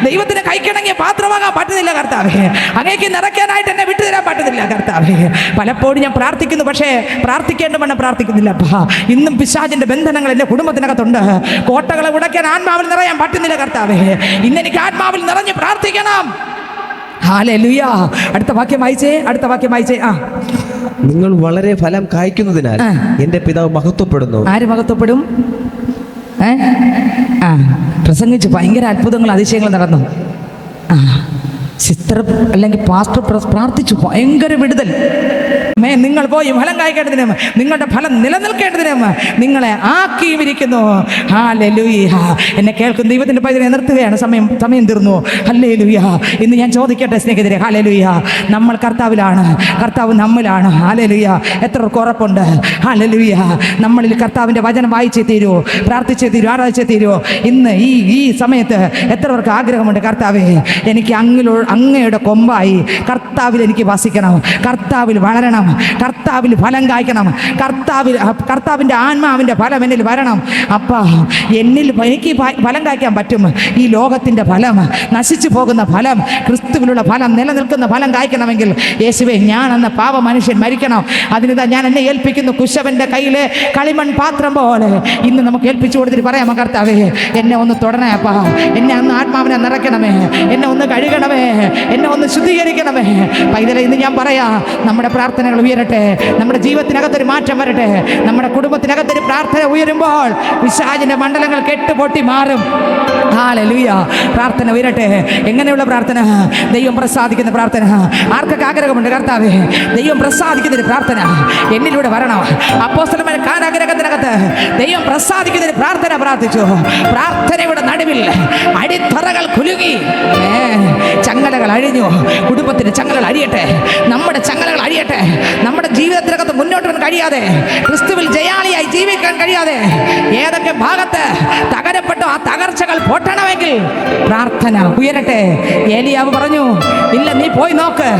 ദൈവത്തിന് കൈക്കിണങ്ങിയ പാത്രമാകാൻ പറ്റുന്നില്ല കർത്താവേ. അങ്ങേക്ക് നിറയ്ക്കാനായിട്ട് എന്നെ വിട്ടുതരാൻ പറ്റുന്നില്ല കർത്താവേ. പലപ്പോഴും ഞാൻ പ്രാർത്ഥിക്കുന്നു, പക്ഷേ പ്രാർത്ഥിക്കേണ്ടവണ്ണം പ്രാർത്ഥിക്കുന്നില്ല. ഇന്നും പിശാചിന്റെ ബന്ധനങ്ങൾ എൻ്റെ കുടുംബത്തിനകത്തുണ്ട്. കോട്ടകളെ ഉടയ്ക്കാൻ ആത്മാവിൽ നിറയാൻ പറ്റുന്നില്ല കർത്താവേ. ഇന്നെനിക്ക് ആത്മാവിൽ നിറഞ്ഞ് പ്രാർത്ഥിക്കണം. ഹല്ലേലൂയ. അടുത്ത വാക്യം വായിച്ചേ, അടുത്ത വാക്യം വായിച്ചേ. നിങ്ങൾ വളരെ ഫലം കായ്ക്കുന്നതിനാൽ എൻ്റെ പിതാവ് മഹത്വപ്പെടുന്നു. ആര് മഹത്വപ്പെടും? പ്രസംഗിച്ചു, ഭയങ്കര അത്ഭുതങ്ങൾ അതിശയങ്ങൾ നടന്നു. സിസ്റ്റർ അല്ലെങ്കിൽ പാസ്റ്റർ പ്രാർത്ഥിച്ചു, ഭയങ്കര വിടുതൽ. നിങ്ങൾ പോയി ഫലം കായ്ക്കേണ്ടതിനും നിങ്ങളുടെ ഫലം നിലനിൽക്കേണ്ടതിനും നിങ്ങളെ ആക്കിയിരിക്കുന്നു. ഹല്ലേലൂയ. എന്നെ കേൾക്കുന്ന ദൈവത്തിൻ്റെ പൈതലിനെ നിർത്തുകയാണ്. സമയം തീർന്നു. ഹല്ലേലൂയ. ഇന്ന് ഞാൻ ചോദിക്കട്ടെ സ്നേഹിതരെ, ഹല്ലേലൂയ, നമ്മൾ കർത്താവിലാണ്, കർത്താവ് നമ്മിലാണ്. ഹല്ലേലൂയ. എത്രർക്ക് ഉറപ്പുണ്ട്? ഹല്ലേലൂയ. നമ്മളിൽ കർത്താവിൻ്റെ വചനം വായിച്ചേ തീരൂ, പ്രാർത്ഥിച്ചേ തീരൂ, ആരാധിച്ചേ തീരൂ. ഇന്ന് ഈ സമയത്ത് എത്രവർക്ക് ആഗ്രഹമുണ്ട്, കർത്താവേ എനിക്ക് അങ്ങയുടെ കൊമ്പായി കർത്താവിൽ എനിക്ക് വസിക്കണം, കർത്താവിൽ വളരണം, കർത്താവിൽ ഫലം കായ്ക്കണം, കർത്താവിൻ്റെ ആത്മാവിൻ്റെ ഫലം എന്നിൽ വരണം. അപ്പാ എനിക്ക് ഫലം കായ്ക്കാൻ പറ്റും. ഈ ലോകത്തിൻ്റെ ഫലം, നശിച്ചു പോകുന്ന ഫലം, ക്രിസ്തുവിലുള്ള ഫലം, നിലനിൽക്കുന്ന ഫലം കായ്ക്കണമെങ്കിൽ യേശുവേ, ഞാൻ എന്ന പാപ മനുഷ്യൻ മരിക്കണം. അതിനിതാ ഞാൻ എന്നെ ഏൽപ്പിക്കുന്നു, കുശവൻ്റെ കയ്യിലെ കളിമൺ പാത്രം പോലെ. ഇന്ന് നമുക്ക് ഏൽപ്പിച്ചു കൊടുത്തിട്ട് പറയാമോ, കർത്താവേ എന്നെ ഒന്ന് തൊടണേ അപ്പാ, എന്നെ ഒന്ന് ആത്മാവിനെ നിറയ്ക്കണമേ, എന്നെ ഒന്ന് കഴുകണമേ, എന്നെ ഒന്ന് ശുദ്ധീകരിക്കണമേ. പൈതലെ, ഇന്ന് ഞാൻ പറയാ, നമ്മുടെ പ്രാർത്ഥനകൾ ഉയരട്ടെ, നമ്മുടെ ജീവിതത്തിനകത്തൊരു മാറ്റം വരട്ടെ. നമ്മുടെ കുടുംബത്തിനകത്തൊരു പ്രാർത്ഥന ഉയരുമ്പോൾ പിശാചിന്റെ മണ്ഡലങ്ങൾ കെട്ടുപൊട്ടി മാറും. ഹല്ലേലൂയ. പ്രാർത്ഥന ഉയരട്ടെ. എങ്ങനെയുള്ള പ്രാർത്ഥന? ദൈവം പ്രസാദിക്കുന്ന പ്രാർത്ഥന. ആർക്കൊക്കെ ആഗ്രഹമുണ്ട്, കർത്താവേ ദൈവം പ്രസാദിക്കുന്നൊരു പ്രാർത്ഥന എന്നിലൂടെ വരണം. അപ്പോസ്തലന്മാർ കാരാഗൃഹത്തിനകത്ത് ദൈവം പ്രസാദിക്കുന്നൊരു പ്രാർത്ഥന പ്രാർത്ഥിച്ചു. പ്രാർത്ഥനയുടെ നടുവിൽ അടിത്തറകൾ കുലുങ്ങി, ചങ്ങലകൾ അഴിഞ്ഞു. കുടുംബത്തിന്റെ ചങ്ങലകൾ അഴിയട്ടെ, നമ്മുടെ ചങ്ങലകൾ അഴിയട്ടെ. നമ്മുടെ ജീവിതത്തിനകത്ത് മുന്നോട്ട് വരാൻ കഴിയാതെ, ക്രിസ്തുവിൽ ജയാളിയായി ജീവിക്കാൻ കഴിയാതെ ഏതൊക്കെ ഭാഗത്ത് തകരപ്പെട്ടോ ആ തകർച്ചകൾ പൊട്ടണമെങ്കിൽ പ്രാർത്ഥന ഉയരട്ടെ. ഏലിയാവ് പറഞ്ഞു, ഇല്ല നീ പോയി നോക്ക്.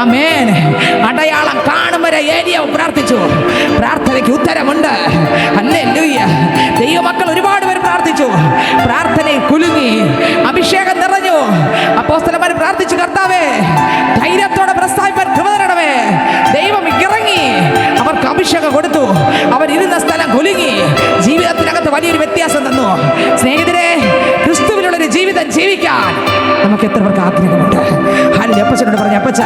ആമേൻ. അടയാളം കാണും വരെ ഏലിയാവ് പ്രാർത്ഥിച്ചു. പ്രാർത്ഥനയ്ക്ക് ഉത്തരമുണ്ട്. ഹല്ലേലൂയ. ദൈവമക്കൾ ഒരുപാട് പേർ പ്രാർത്ഥിച്ചു. പ്രാർത്ഥനയിൽ കുലുങ്ങി, അഭിഷേകം നിറഞ്ഞു. അപ്പോസ്തലന്മാർ പ്രാർത്ഥിച്ചു, കർത്താവേ ധൈര്യത്തോടെ പ്രസ്താവിപ്പാൻ കൃപ തരണമേ. ദൈവം ഇറങ്ങി അവർക്ക് അഭിഷേകം കൊടുത്തു. അവരിരുന്ന സ്ഥലം കുലുങ്ങി. ജീവിതത്തിനകത്ത് വലിയൊരു വ്യത്യാസം തന്നു. സ്നേഹിതരെ, ക്രിസ്തുവിനുള്ളൊരു ജീവിതം ജീവിക്കാൻ നമുക്ക് എത്ര പേർക്ക് ആഗ്രഹമുണ്ട്? ഹല്ലേലൂയ. അപ്പച്ചനോട് പറഞ്ഞു, അപ്പച്ച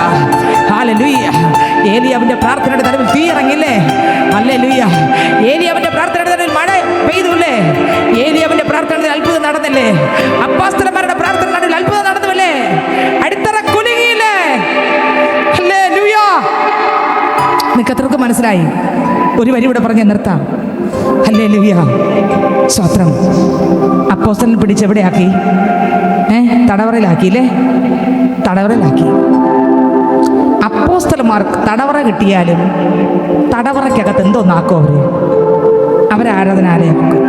ഹല്ലേലൂയ. ഏലിയാവിന്റെ പ്രാർത്ഥനയുടെ നടുവിൽ തീ ഇറങ്ങില്ലേ? ഹല്ലേലൂയ. ഏലിയാവിന്റെ പ്രാർത്ഥനയുടെ നടുവിൽ മഴ പെയ്തുല്ലേ? ഏലിയാവിന്റെ പ്രാർത്ഥനയുടെ അത്ഭുതം നടന്നില്ലേ? അപ്പോസ്തലന്മാരുടെ പ്രാർത്ഥന നടുവിൽ അത്ഭുതം നടന്നുവല്ലേ? അടിത്തറ കുലുങ്ങിയില്ലേ? ഹല്ലേലൂയ. നിങ്ങൾക്ക് എത്രക്ക് മനസ്സിലായി? ഒരു വരി ഇവിടെ പറഞ്ഞ് നിർത്താം. ഹല്ലേലൂയ. സ്തോത്രം. അപ്പോസ്തലൻ പിടിച്ച് എവിടെയാക്കി? തടവറയിലാക്കിയില്ലേ? തടവറയിലാക്കി. അപ്പോസ്തലന്മാർക്ക് തടവറ കിട്ടിയാലും തടവറയ്ക്കകത്ത് എന്തോന്നാക്കോ അവരെ ആരാധനാലയമാക്കും.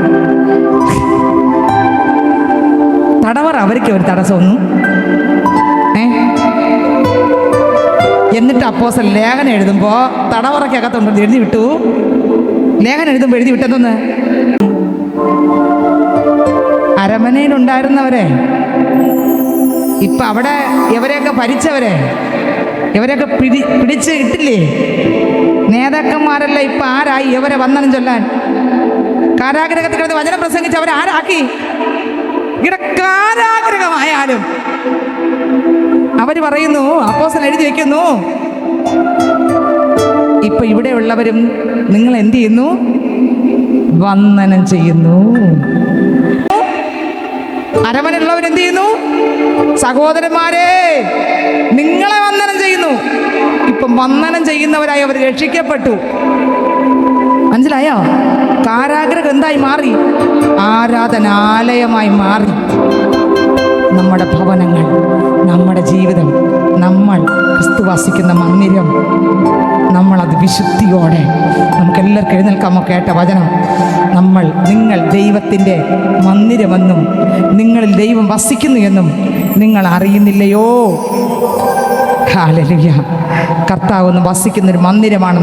തടവറ അവർക്ക് ഒരു തടസ്സമൊന്നും. എന്നിട്ട് അപ്പോസ്തലൻ ലേഖനം എഴുതുമ്പോൾ തടവറയ്ക്കകത്തുണ്ടെന്ന് എഴുതി വിട്ടു. ലേഖനം എഴുതുമ്പോൾ എഴുതി വിട്ടതെന്ന് അരമനയിലുണ്ടായിരുന്നവരെ, ഇപ്പം അവിടെ ഇവരെയൊക്കെ ഭരിച്ചവരെ, ഇവരെയൊക്കെ പിടിച്ച് ഇട്ടില്ലേ? നേതാക്കന്മാരല്ല ഇപ്പം ആരായി ഇവരെ വന്ദനം ചൊല്ലാൻ? കാരാഗ്രഹത്തിൽ കിടന്ന് വചനം പ്രസംഗിച്ച് അവരെ ആരാക്കി? ഇവിടെ കാരാഗ്രഹമായാലും അവർ പറയുന്നു, അപ്പോസ്തലൻ എഴുതി വയ്ക്കുന്നു, ഇപ്പൊ ഇവിടെ ഉള്ളവരും നിങ്ങൾ എന്ത് ചെയ്യുന്നു? വന്ദനം ചെയ്യുന്നു. അരമനയുള്ളവരെന്ത് ചെയ്യുന്നു? സഹോദരന്മാരെ നിങ്ങളെ വന്ദനം ചെയ്യുന്നു. ഇപ്പം വന്ദനം ചെയ്യുന്നവരായി അവർ രക്ഷിക്കപ്പെട്ടു. മനസ്സിലായോ? കാരാഗ്രഹം എന്തായി മാറി? ആരാധനാലയമായി മാറി. നമ്മുടെ ഭവനങ്ങൾ, നമ്മുടെ ജീവിതം, നമ്മൾ ക്രിസ്തു വസിക്കുന്ന മന്ദിരം, നമ്മളത് വിശുദ്ധിയോടെ നമുക്കെല്ലാവർക്കും എഴുന്നേൽക്കാമോ? കേട്ട വചനം, നിങ്ങൾ ദൈവത്തിൻ്റെ മന്ദിരമെന്നും നിങ്ങളിൽ ദൈവം വസിക്കുന്നു എന്നും നിങ്ങൾ അറിയുന്നില്ലയോ? ഹല്ലേലൂയ. കർത്താവ് ഒന്ന് വസിക്കുന്നൊരു മന്ദിരമാണ്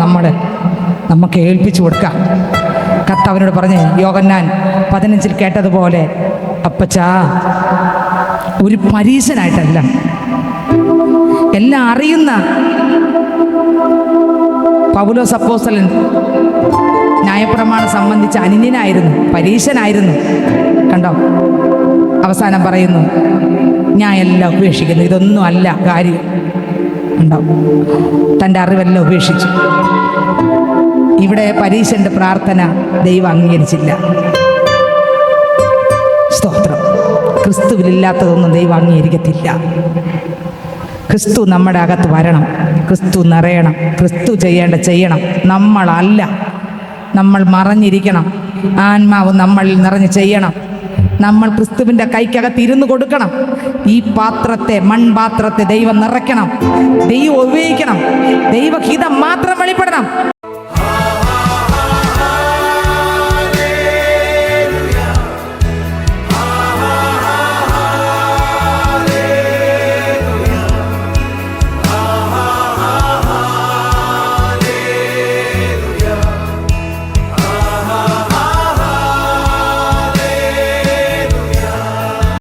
നമുക്ക് ഏൽപ്പിച്ചു കൊടുക്കാം. കർത്താവിനോട് പറഞ്ഞ് യോഹന്നാൻ 15 കേട്ടതുപോലെ, അപ്പച്ചാ ഒരു പരീശനായിട്ടല്ല, എല്ലാം അറിയുന്ന പൗലോസ് അപ്പോസ്തലൻ ന്യായപ്രമാണം സംബന്ധിച്ച് അനിന്യനായിരുന്നു, പരീശനായിരുന്നു. കണ്ടോ? അവസാനം പറയുന്നു, ഞാൻ എല്ലാം ഉപേക്ഷിക്കുന്നു, ഇതൊന്നും അല്ല കാര്യം. ഉണ്ടോ? തൻ്റെ അറിവെല്ലാം ഉപേക്ഷിച്ചു. ഇവിടെ പരീശൻ്റെ പ്രാർത്ഥന ദൈവം അംഗീകരിച്ചില്ല. ക്രിസ്തുവിലില്ലാത്തതൊന്നും ദൈവം അംഗീകരിക്കത്തില്ല. ക്രിസ്തു നമ്മുടെ അകത്ത് വരണം, ക്രിസ്തു നിറയണം, ക്രിസ്തു ചെയ്യണം. നമ്മളല്ല, നമ്മൾ മറഞ്ഞിരിക്കണം. ആത്മാവ് നമ്മളിൽ നിറഞ്ഞ് ചെയ്യണം. നമ്മൾ ക്രിസ്തുവിൻ്റെ കൈക്കകത്ത് ഇരുന്ന് കൊടുക്കണം. ഈ പാത്രത്തെ, മൺപാത്രത്തെ ദൈവം നിറയ്ക്കണം, ദൈവം ഉപയോഗിക്കണം, ദൈവഹിതം മാത്രം വെളിപ്പെടണം.